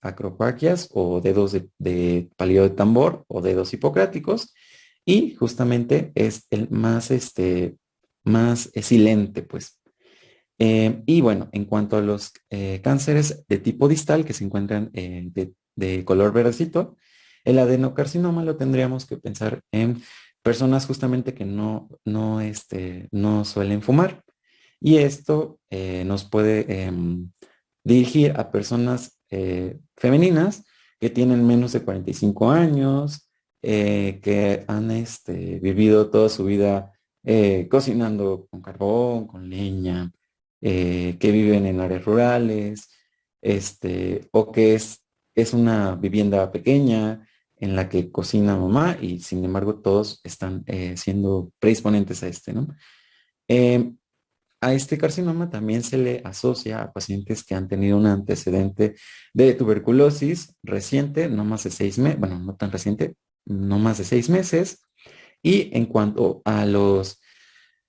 A: acropaquias o dedos de palillo de tambor o dedos hipocráticos, y justamente es el más silente, pues. Y bueno, en cuanto a los cánceres de tipo distal que se encuentran de color verdecito, el adenocarcinoma lo tendríamos que pensar en personas justamente que no suelen fumar. Y esto nos puede dirigir a personas femeninas que tienen menos de 45 años, que han vivido toda su vida cocinando con carbón, con leña, que viven en áreas rurales, o que es una vivienda pequeña en la que cocina mamá y sin embargo todos están siendo predisponentes a ¿no? Eh, a este carcinoma también se le asocia a pacientes que han tenido un antecedente de tuberculosis reciente, no más de 6 meses, bueno, no tan reciente, no más de 6 meses. Y en cuanto a los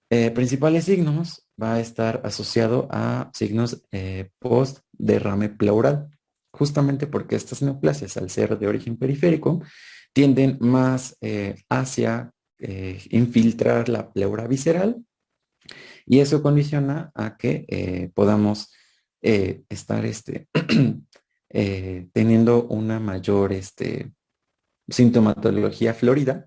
A: principales signos, va a estar asociado a signos post derrame pleural, justamente porque estas neoplasias, al ser de origen periférico, tienden más hacia infiltrar la pleura visceral y eso condiciona a que podamos estar teniendo una mayor sintomatología florida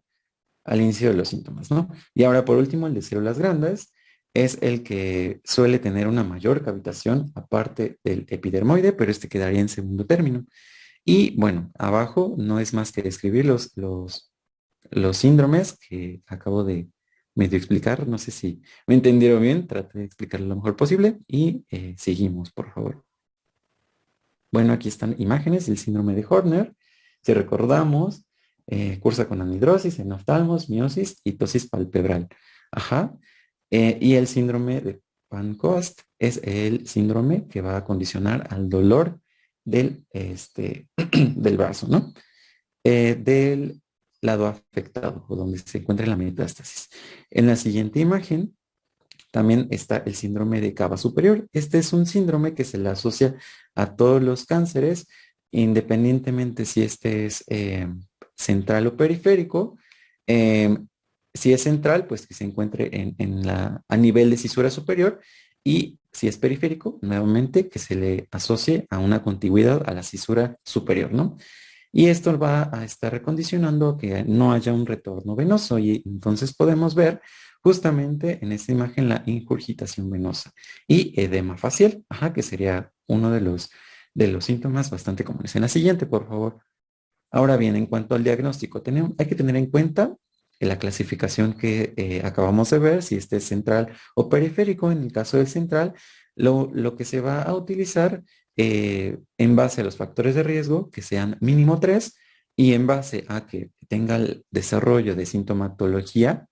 A: al inicio de los síntomas, ¿no? Y ahora, por último, el de células grandes es el que suele tener una mayor cavitación aparte del epidermoide, pero este quedaría en segundo término. Y bueno, abajo no es más que describir los síndromes que acabo de medio explicar. No sé si me entendieron bien, traté de explicarlo lo mejor posible y seguimos, por favor. Bueno, aquí están imágenes del síndrome de Horner. Si recordamos, cursa con anhidrosis, enoftalmos, miosis y tosis palpebral. Ajá. Y el síndrome de Pancoast es el síndrome que va a condicionar al dolor del brazo, ¿no? Del lado afectado o donde se encuentra la metástasis. En la siguiente imagen también está el síndrome de cava superior. Este es un síndrome que se le asocia a todos los cánceres, independientemente si este es central o periférico. Eh, si es central, pues que se encuentre a nivel de cisura superior, y si es periférico, nuevamente que se le asocie a una contigüidad a la cisura superior, ¿no? Y esto va a estar recondicionando que no haya un retorno venoso y entonces podemos ver justamente en esta imagen la ingurgitación venosa y edema facial, ajá, que sería uno de los síntomas bastante comunes. En la siguiente, por favor. Ahora bien, en cuanto al diagnóstico, hay que tener en cuenta la clasificación que acabamos de ver, si este es central o periférico. En el caso del central, lo que se va a utilizar en base a los factores de riesgo, que sean mínimo 3, y en base a que tenga el desarrollo de sintomatología,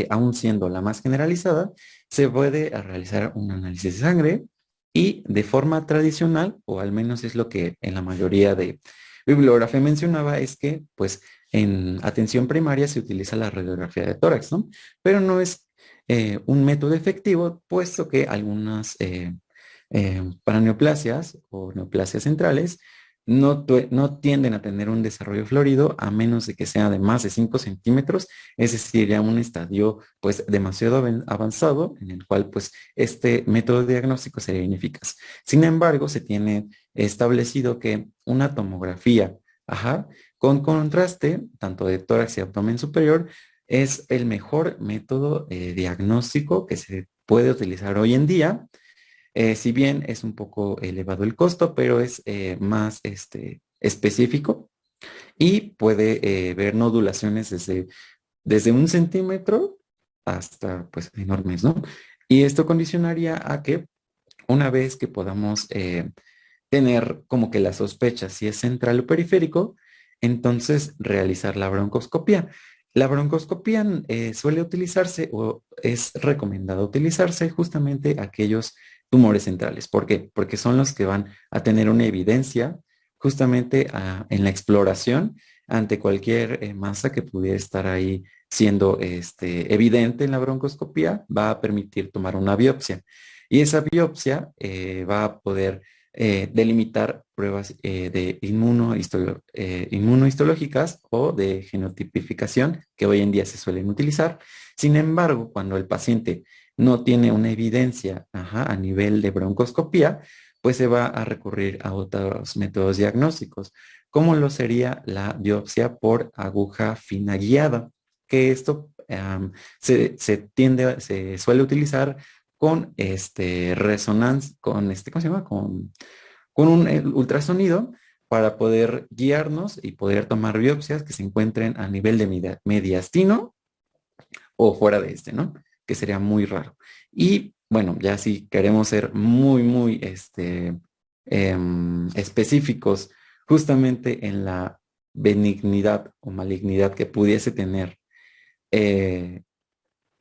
A: aún siendo la más generalizada, se puede realizar un análisis de sangre y de forma tradicional, o al menos es lo que en la mayoría de bibliografía mencionaba, es que pues en atención primaria se utiliza la radiografía de tórax, ¿no? Pero no es un método efectivo, puesto que algunas paraneoplasias o neoplasias centrales no tienden a tener un desarrollo florido a menos de que sea de más de 5 centímetros, es decir, ya un estadio pues demasiado avanzado en el cual pues este método diagnóstico sería ineficaz. Sin embargo, se tiene establecido que una tomografía, ajá, con contraste, tanto de tórax y abdomen superior, es el mejor método diagnóstico que se puede utilizar hoy en día. Si bien es un poco elevado el costo, pero es más específico y puede ver nodulaciones desde 1 centímetro hasta pues enormes, ¿no? Y esto condicionaría a que una vez que podamos tener como que la sospecha si es central o periférico, entonces realizar la broncoscopía. La broncoscopía suele utilizarse o es recomendado utilizarse justamente aquellos tumores centrales. ¿Por qué? Porque son los que van a tener una evidencia justamente en la exploración ante cualquier masa que pudiera estar ahí siendo evidente en la broncoscopía, va a permitir tomar una biopsia. Y esa biopsia va a poder delimitar pruebas de inmunohistológicas o de genotipificación que hoy en día se suelen utilizar. Sin embargo, cuando el paciente no tiene una evidencia, ajá, a nivel de broncoscopía, pues se va a recurrir a otros métodos diagnósticos, como lo sería la biopsia por aguja fina guiada, que esto se suele utilizar con resonancia, con ¿cómo se llama? Con un ultrasonido para poder guiarnos y poder tomar biopsias que se encuentren a nivel de mediastino o fuera de este, ¿no? Que sería muy raro. Y bueno, ya si queremos ser muy específicos justamente en la benignidad o malignidad que pudiese tener eh,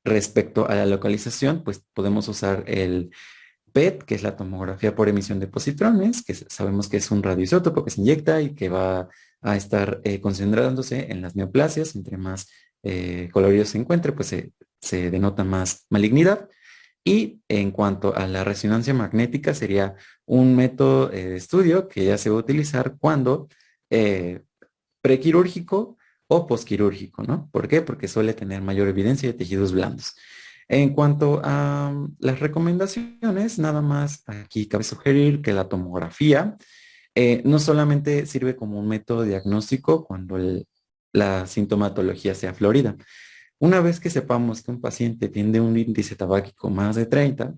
A: respecto a la localización, pues podemos usar el PET, que es la tomografía por emisión de positrones, que sabemos que es un radioisótopo que se inyecta y que va a estar concentrándose en las neoplasias. Entre más colorido se encuentre, pues se denota más malignidad. Y en cuanto a la resonancia magnética, sería un método de estudio que ya se va a utilizar cuando eh, prequirúrgico o posquirúrgico, ¿no? ¿Por qué? Porque suele tener mayor evidencia de tejidos blandos. En cuanto a las recomendaciones, nada más aquí cabe sugerir que la tomografía no solamente sirve como un método diagnóstico cuando la sintomatología sea florida. Una vez que sepamos que un paciente tiene un índice tabáquico más de 30,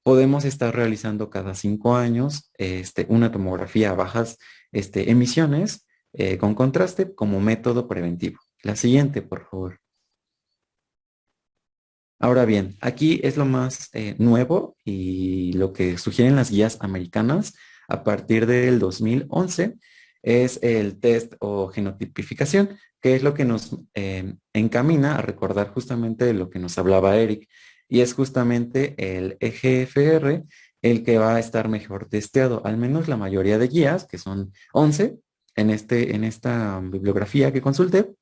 A: podemos estar realizando cada 5 años una tomografía a bajas emisiones con contraste como método preventivo. La siguiente, por favor. Ahora bien, aquí es lo más nuevo y lo que sugieren las guías americanas a partir del 2011 es el test o genotipificación, que es lo que nos encamina a recordar justamente de lo que nos hablaba Eric, y es justamente el EGFR el que va a estar mejor testeado, al menos la mayoría de guías, que son 11 en esta bibliografía que consulté.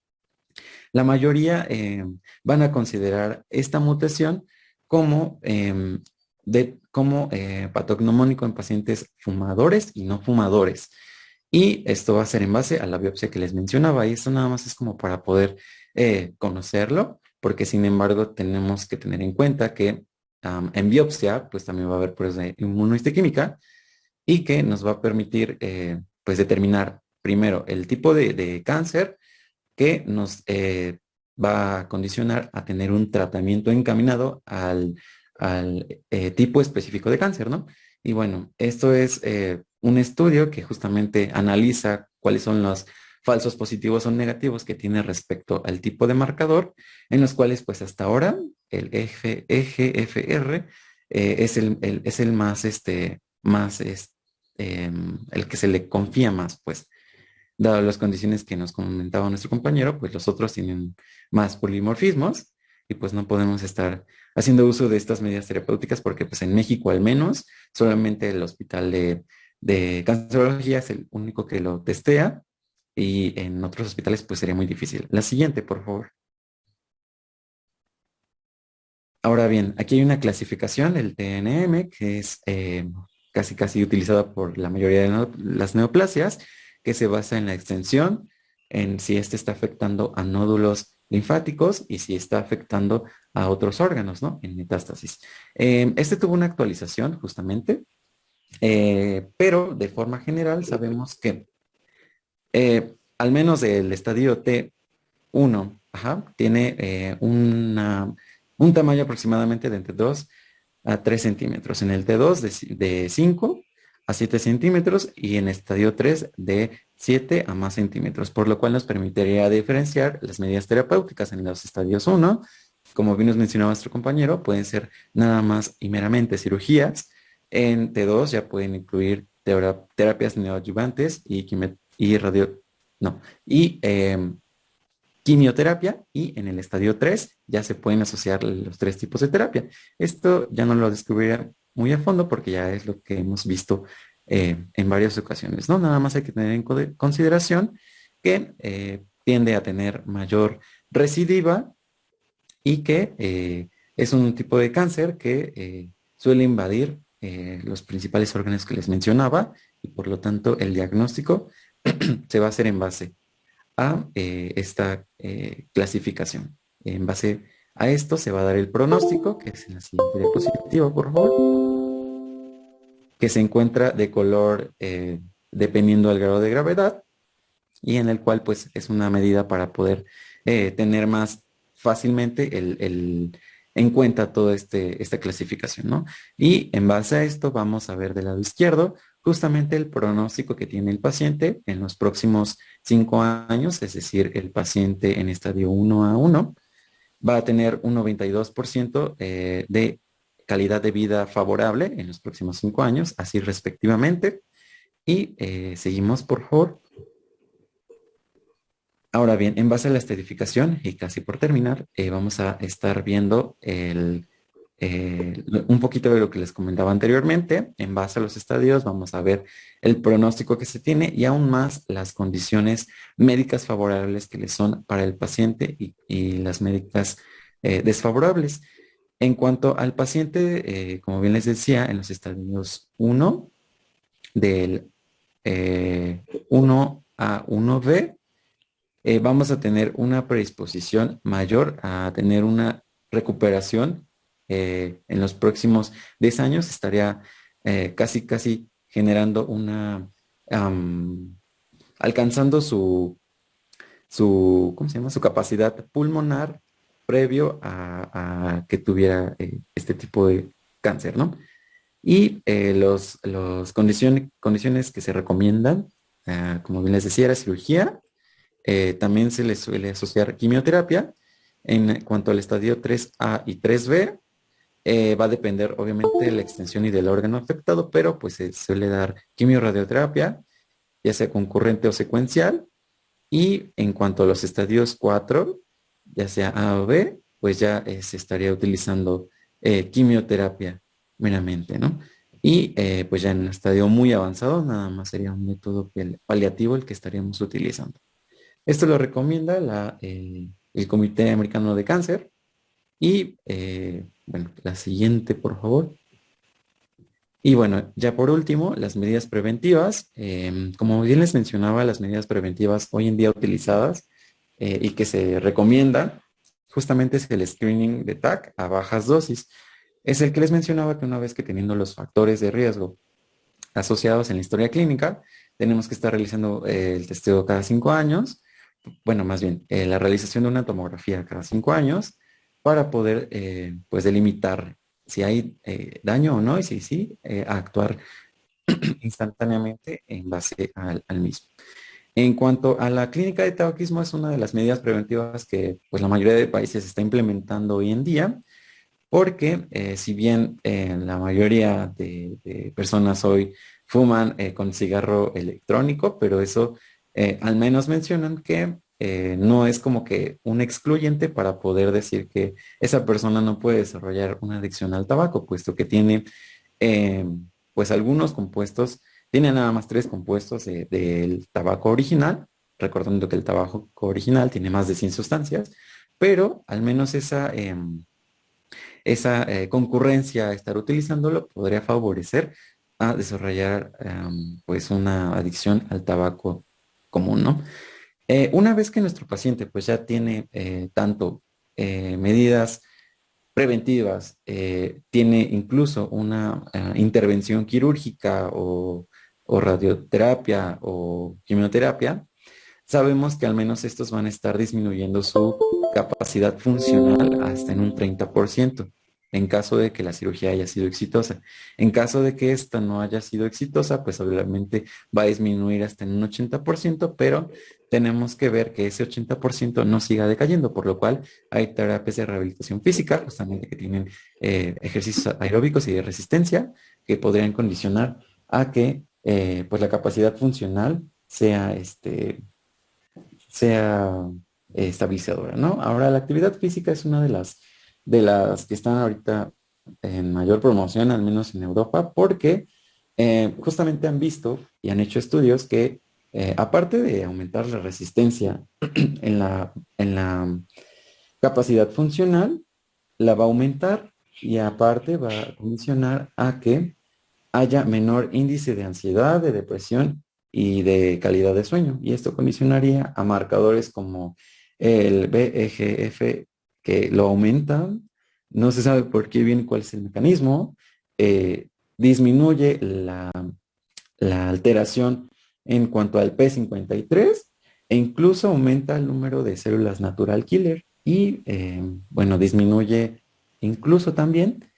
A: La mayoría van a considerar esta mutación como, patognomónico en pacientes fumadores y no fumadores. Y esto va a ser en base a la biopsia que les mencionaba. Y esto nada más es como para poder conocerlo, porque sin embargo tenemos que tener en cuenta que en biopsia pues también va a haber pruebas de inmunohistoquímica y que nos va a permitir pues determinar primero el tipo de cáncer que nos va a condicionar a tener un tratamiento encaminado al tipo específico de cáncer, ¿no? Y bueno, esto es un estudio que justamente analiza cuáles son los falsos positivos o negativos que tiene respecto al tipo de marcador, en los cuales pues hasta ahora el EGFR es el más, el que se le confía más, pues dado las condiciones que nos comentaba nuestro compañero, pues los otros tienen más polimorfismos y pues no podemos estar haciendo uso de estas medidas terapéuticas porque pues en México al menos solamente el hospital de cancerología es el único que lo testea y en otros hospitales pues sería muy difícil. La siguiente, por favor. Ahora bien, aquí hay una clasificación, el TNM, que es casi utilizada por la mayoría de las neoplasias, que se basa en la extensión, en si este está afectando a nódulos linfáticos y si está afectando a otros órganos, ¿no? En metástasis. Este tuvo una actualización justamente, pero de forma general sabemos que al menos el estadio T1, tiene un tamaño aproximadamente de entre 2 a 3 centímetros. En el T2 de 5 a 7 centímetros y en estadio 3 de 7 a más centímetros, por lo cual nos permitiría diferenciar las medidas terapéuticas en los estadios 1. Como bien nos mencionaba nuestro compañero, pueden ser nada más y meramente cirugías. En T2 ya pueden incluir terapias neoadyuvantes y radio, no, y quimioterapia, y en el estadio 3 ya se pueden asociar los 3 tipos de terapia. Esto ya no lo descubriría muy a fondo porque ya es lo que hemos visto en varias ocasiones, ¿no? Nada más hay que tener en consideración que tiende a tener mayor recidiva y que es un tipo de cáncer que suele invadir los principales órganos que les mencionaba y por lo tanto el diagnóstico se va a hacer en base a esta clasificación. En base a esto se va a dar el pronóstico, que es en la siguiente diapositiva, por favor, que se encuentra de color dependiendo del grado de gravedad y en el cual pues es una medida para poder tener más fácilmente en cuenta toda esta clasificación, ¿no? Y en base a esto vamos a ver del lado izquierdo justamente el pronóstico que tiene el paciente en los próximos 5 años, es decir, el paciente en estadio 1A1 va a tener un 92% de calidad de vida favorable en los próximos 5 años, así respectivamente. Y seguimos, por favor. Ahora bien, en base a la estratificación, y casi por terminar, vamos a estar viendo un poquito de lo que les comentaba anteriormente. En base a los estadios, vamos a ver el pronóstico que se tiene y aún más las condiciones médicas favorables que le son para el paciente y las médicas desfavorables. En cuanto al paciente, como bien les decía, en los estadios 1, del 1 a 1B, vamos a tener una predisposición mayor a tener una recuperación en los próximos 10 años. Estaría casi generando alcanzando ¿cómo se llama? Su capacidad pulmonar previo a que tuviera este tipo de cáncer, ¿no? Y los condiciones que se recomiendan, como bien les decía, la cirugía. También se le suele asociar quimioterapia. En cuanto al estadio 3A y 3B, va a depender obviamente de la extensión y del órgano afectado, pero pues se suele dar quimiorradioterapia, ya sea concurrente o secuencial. Y en cuanto a los estadios 4, ya sea A o B, pues ya se estaría utilizando quimioterapia meramente, ¿no? Y pues ya en un estadio muy avanzado, nada más sería un método paliativo el que estaríamos utilizando. Esto lo recomienda el Comité Americano de Cáncer. Y bueno, la siguiente, por favor. Y bueno, ya por último, las medidas preventivas. Como bien les mencionaba, las medidas preventivas hoy en día utilizadas y que se recomiendan, justamente es el screening de TAC a bajas dosis. Es el que les mencionaba que una vez que teniendo los factores de riesgo asociados en la historia clínica, tenemos que estar realizando el testeo cada 5 años, bueno, más bien, la realización de una tomografía cada 5 años para poder, pues, delimitar si hay daño o no y si sí, actuar instantáneamente en base al mismo. En cuanto a la clínica de tabaquismo, es una de las medidas preventivas que pues, la mayoría de países está implementando hoy en día, porque si bien la mayoría de personas hoy fuman con cigarro electrónico, pero eso al menos mencionan que no es como que un excluyente para poder decir que esa persona no puede desarrollar una adicción al tabaco, puesto que tiene eh, pues algunos compuestos, tiene nada más 3 compuestos del tabaco original, recordando que el tabaco original tiene más de 100 sustancias, pero al menos esa concurrencia a estar utilizándolo podría favorecer a desarrollar pues una adicción al tabaco común, ¿no? Una vez que nuestro paciente pues ya tiene tanto medidas preventivas, tiene incluso una intervención quirúrgica o radioterapia o quimioterapia, sabemos que al menos estos van a estar disminuyendo su capacidad funcional hasta en un 30%, en caso de que la cirugía haya sido exitosa. En caso de que esta no haya sido exitosa, pues obviamente va a disminuir hasta en un 80%, pero tenemos que ver que ese 80% no siga decayendo, por lo cual hay terapias de rehabilitación física, justamente que tienen ejercicios aeróbicos y de resistencia, que podrían condicionar a que pues la capacidad funcional sea estabilizadora, ¿no? Ahora, la actividad física es una de las que están ahorita en mayor promoción, al menos en Europa, porque justamente han visto y han hecho estudios que aparte de aumentar la resistencia en la capacidad funcional, la va a aumentar y aparte va a condicionar a que haya menor índice de ansiedad, de depresión y de calidad de sueño. Y esto condicionaría a marcadores como el BEGF, que lo aumentan. No se sabe por qué bien cuál es el mecanismo. Disminuye la alteración en cuanto al P53 e incluso aumenta el número de células natural killer y, bueno, disminuye incluso también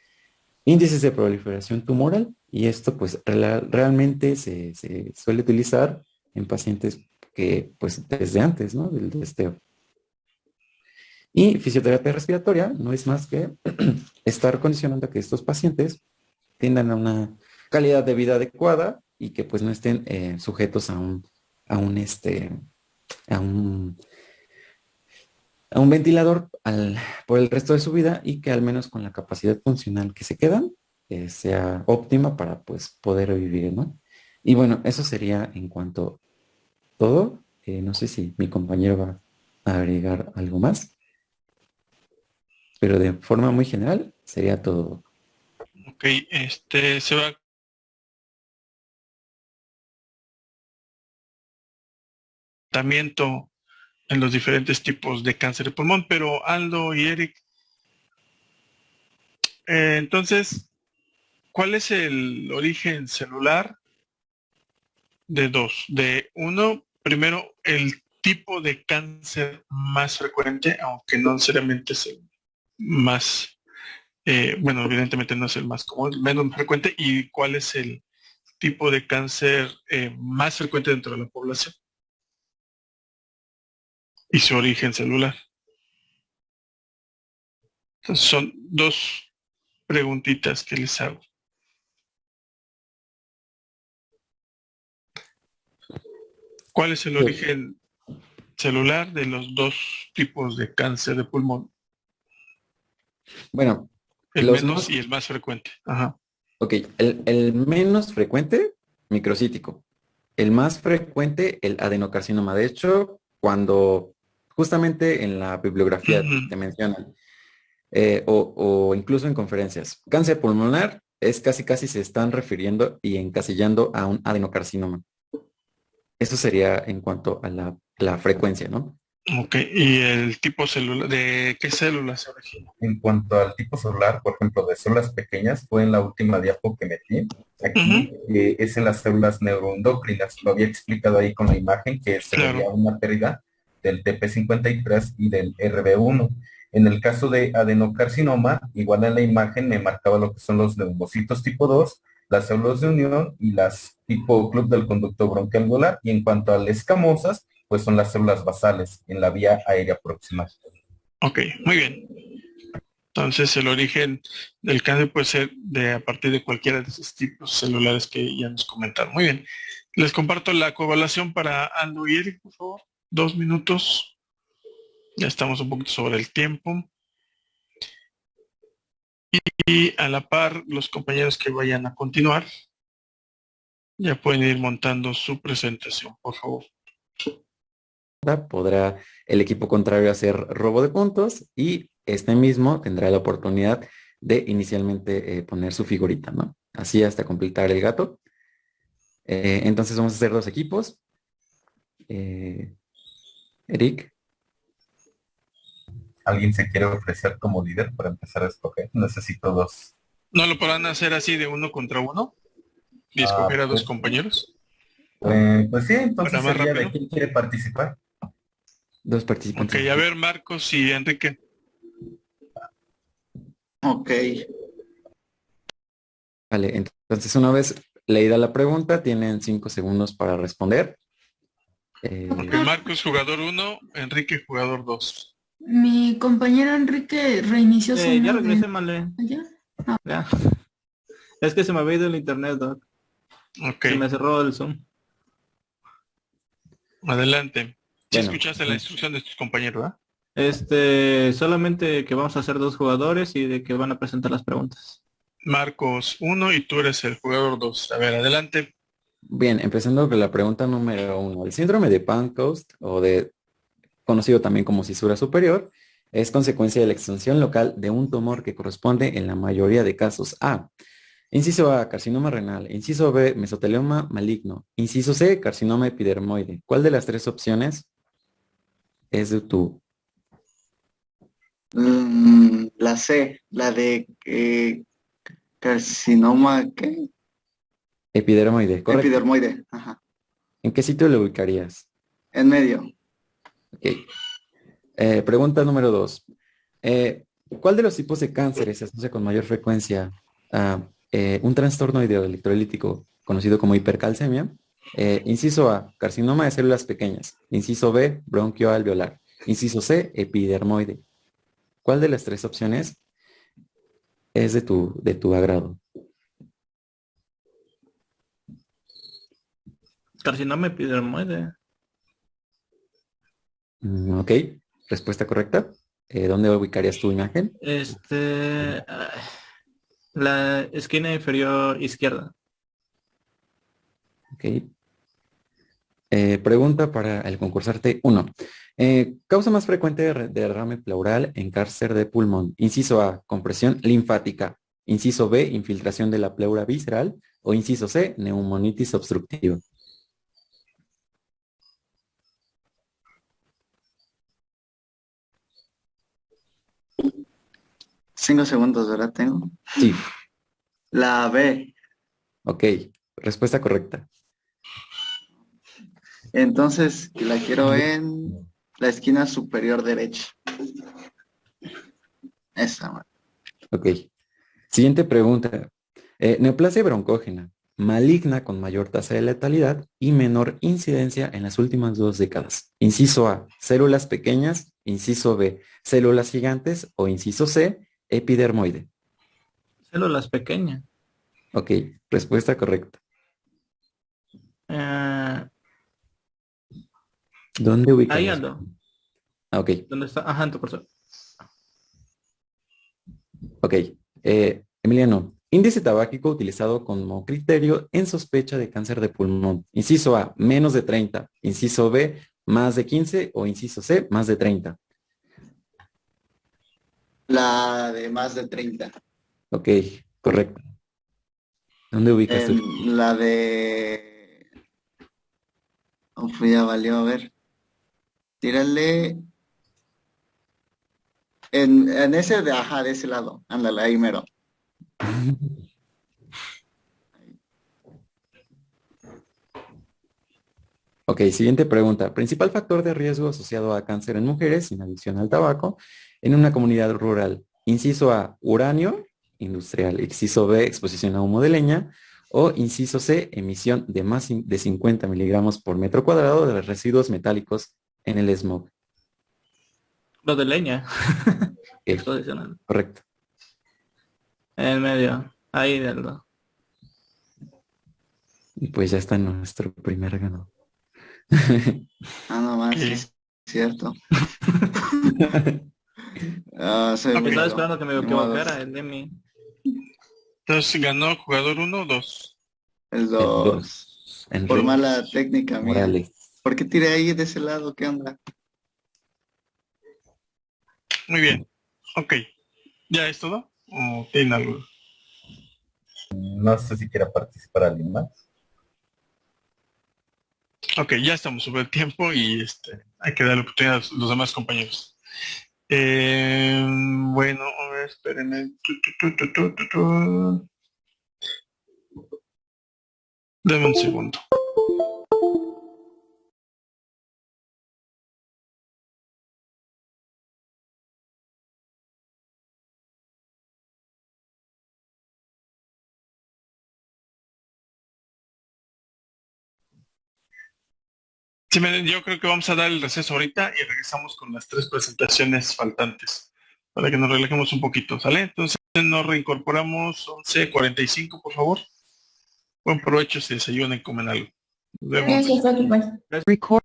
A: índices de proliferación tumoral Y esto pues realmente se suele utilizar en pacientes que pues desde antes, ¿no? Del testeo. Y fisioterapia respiratoria no es más que estar condicionando a que estos pacientes tengan una calidad de vida adecuada y que pues no estén sujetos a un, este, a un, a un ventilador por el resto de su vida y que al menos con la capacidad funcional que se quedan sea óptima para pues poder vivir, ¿no? Y bueno, eso sería en cuanto a todo. No sé si mi compañero va a agregar algo más, pero de forma muy general sería todo.
C: Ok, se va tratamiento en los diferentes tipos de cáncer de pulmón, pero Aldo y Eric, entonces, ¿cuál es el origen celular de dos? De uno, primero, el tipo de cáncer más frecuente, aunque no necesariamente es el más, bueno, evidentemente no es el más común, el menos frecuente, y cuál es el tipo de cáncer más frecuente dentro de la población y su origen celular. Entonces son dos preguntitas que les hago. ¿Cuál es el origen celular de los dos tipos de cáncer de pulmón?
A: Bueno,
C: El
A: los
C: menos
A: más,
C: y el más frecuente. Ajá.
A: ok, el menos frecuente, microcítico. El más frecuente, el adenocarcinoma. De hecho, cuando justamente en la bibliografía
C: Ujú.
A: te mencionan, o incluso en conferencias, cáncer pulmonar es casi se están refiriendo y encasillando a un adenocarcinoma. Eso sería en cuanto a la frecuencia, ¿no?
C: Ok, ¿y el tipo celular, de qué células se origina?
B: En cuanto al tipo celular, por ejemplo, de células pequeñas, fue en la última diapo que metí.
C: Ujú.
B: Aquí es en las células neuroendocrinas. Lo había explicado ahí con la imagen que se
C: Claro.
B: veía una pérdida del TP53 y del RB1. En el caso de adenocarcinoma, igual en la imagen me marcaba lo que son los neumocitos tipo 2, las células de unión y las tipo club del conducto bronquialveolar. Y en cuanto a las escamosas, pues son las células basales en la vía aérea proximal.
C: Ok, muy bien. Entonces el origen del cáncer puede ser de a partir de cualquiera de esos tipos celulares que ya nos comentaron. Muy bien. Les comparto la coevaluación para Aldo y Eric, por favor. 2 minutos. Ya estamos un poquito sobre el tiempo. Y a la par, los compañeros que vayan a continuar ya pueden ir montando su presentación, por favor.
A: Podrá el equipo contrario hacer robo de puntos y este mismo tendrá la oportunidad de inicialmente poner su figurita, ¿no? Así hasta completar el gato. Entonces vamos a hacer dos equipos. Eric,
B: ¿Alguien se quiere ofrecer como líder para empezar a escoger? Necesito dos.
C: ¿No lo podrán hacer así de uno contra uno y
B: Ah,
C: escoger a dos
B: pues,
C: compañeros
B: pues sí,
C: para
B: entonces
C: más
B: sería de
C: rápido?
B: quién quiere participar.
A: dos
C: Ok,
A: participantes.
C: a ver, Marcos y Enrique.
D: Ok,
A: Vale, entonces una vez leída la pregunta, tienen 5 segundos para responder.
C: Ok, Marcos, jugador uno, Enrique, jugador 2.
E: Mi compañero Enrique reinició su
D: ya
E: modem.
D: regresé, Male.
E: ¿Ya?
D: Ya. Es que se me había ido el internet, Doc.
C: Ok,
D: Se me cerró el Zoom.
C: adelante. Si
A: Bueno,
C: escuchaste la instrucción de tus compañeros, ¿verdad?
D: Solamente que vamos a hacer dos jugadores y de que van a presentar las preguntas.
C: Marcos uno y tú eres el jugador 2. A ver, adelante.
A: bien, empezando con la pregunta número 1. El síndrome de Pancoast conocido también como cisura superior, es consecuencia de la extensión local de un tumor que corresponde en la mayoría de casos a inciso A, carcinoma renal, inciso B, mesotelioma maligno, inciso C, carcinoma epidermoide. ¿Cuál de las tres opciones es de tu
F: La C, la de carcinoma, ¿qué?
A: epidermoide? Correcto.
F: Epidermoide, ajá,
A: ¿En qué sitio lo ubicarías?
F: en medio.
A: Ok. Pregunta número 2. ¿Cuál de los tipos de cánceres se asocia con mayor frecuencia? un trastorno hidroelectrolítico conocido como hipercalcemia. Inciso A, carcinoma de células pequeñas. Inciso B, bronquio alveolar. Inciso C, epidermoide. ¿Cuál de las tres opciones es de tu agrado?
D: Carcinoma epidermoide.
A: Ok, respuesta correcta. ¿Dónde ubicarías tu imagen?
D: La esquina inferior izquierda.
A: Ok. Pregunta para el concursante 1. Causa más frecuente de derrame pleural en cáncer de pulmón. Inciso A, compresión linfática. Inciso B, infiltración de la pleura visceral. O inciso C, neumonitis obstructiva.
F: Cinco segundos, ¿verdad? Tengo.
A: Sí,
F: La B.
A: ok. Respuesta correcta.
F: Entonces, la quiero en la esquina superior derecha. Esa, man.
A: Ok. Siguiente pregunta. Neoplasia broncógena, maligna con mayor tasa de letalidad y menor incidencia en las últimas 2 décadas. Inciso A, células pequeñas. Inciso B, células gigantes. O inciso C, epidermoide.
D: Células pequeñas.
A: Ok, respuesta correcta. ¿Dónde ubicas?
D: Ahí ando.
A: Ok,
D: ¿Dónde está? Ajá, en tu curso.
A: ok. Emiliano, índice tabáquico utilizado como criterio en sospecha de cáncer de pulmón. Inciso A, menos de 30. Inciso B, más de 15. O inciso C, más de 30.
F: La de más de 30.
A: Ok, correcto. ¿Dónde ubicas tú?
F: La de... Uf, ya valió, a ver. Tírale en ese de, ajá, de ese lado. Ándale, ahí mero.
A: Ok, siguiente pregunta. Principal factor de riesgo asociado a cáncer en mujeres sin adicción al tabaco en una comunidad rural. Inciso A, uranio industrial. Inciso B, exposición a humo de leña. O inciso C, emisión de más de 50 miligramos por metro cuadrado de residuos metálicos en el smog.
D: Lo de leña.
A: Ok,
D: Exposicional.
A: correcto.
D: En medio. Ahí del lado.
A: Y pues ya está nuestro primer ganador.
F: Ah, no más, sí
C: ¿Qué?
F: es cierto. Soy
C: Ok.
D: Estaba
F: burro.
D: esperando que me
F: Ni modo.
D: equivocara el de mí.
C: Entonces ganó jugador 1 o 2.
F: El
A: El
F: 2.
A: dos,
F: Por
A: Enrique
F: mala técnica mía.
A: Morales.
F: ¿Por qué tiré ahí de ese lado? ¿Qué onda?
C: Muy bien. Ok. ¿Ya es todo? ¿O tiene algo?
B: No sé si quiera participar alguien más.
C: Ok, ya estamos sobre el tiempo y hay que darle oportunidad a los demás compañeros. Bueno, a ver, espérenme. Dame un segundo. Sí, miren, yo creo que vamos a dar el receso ahorita y regresamos con las 3 presentaciones faltantes para que nos relajemos un poquito, ¿sale? Entonces nos reincorporamos 11:45, por favor. Buen provecho si desayunan y comen algo. Nos vemos.
E: Gracias, Doc, igual.
D: Record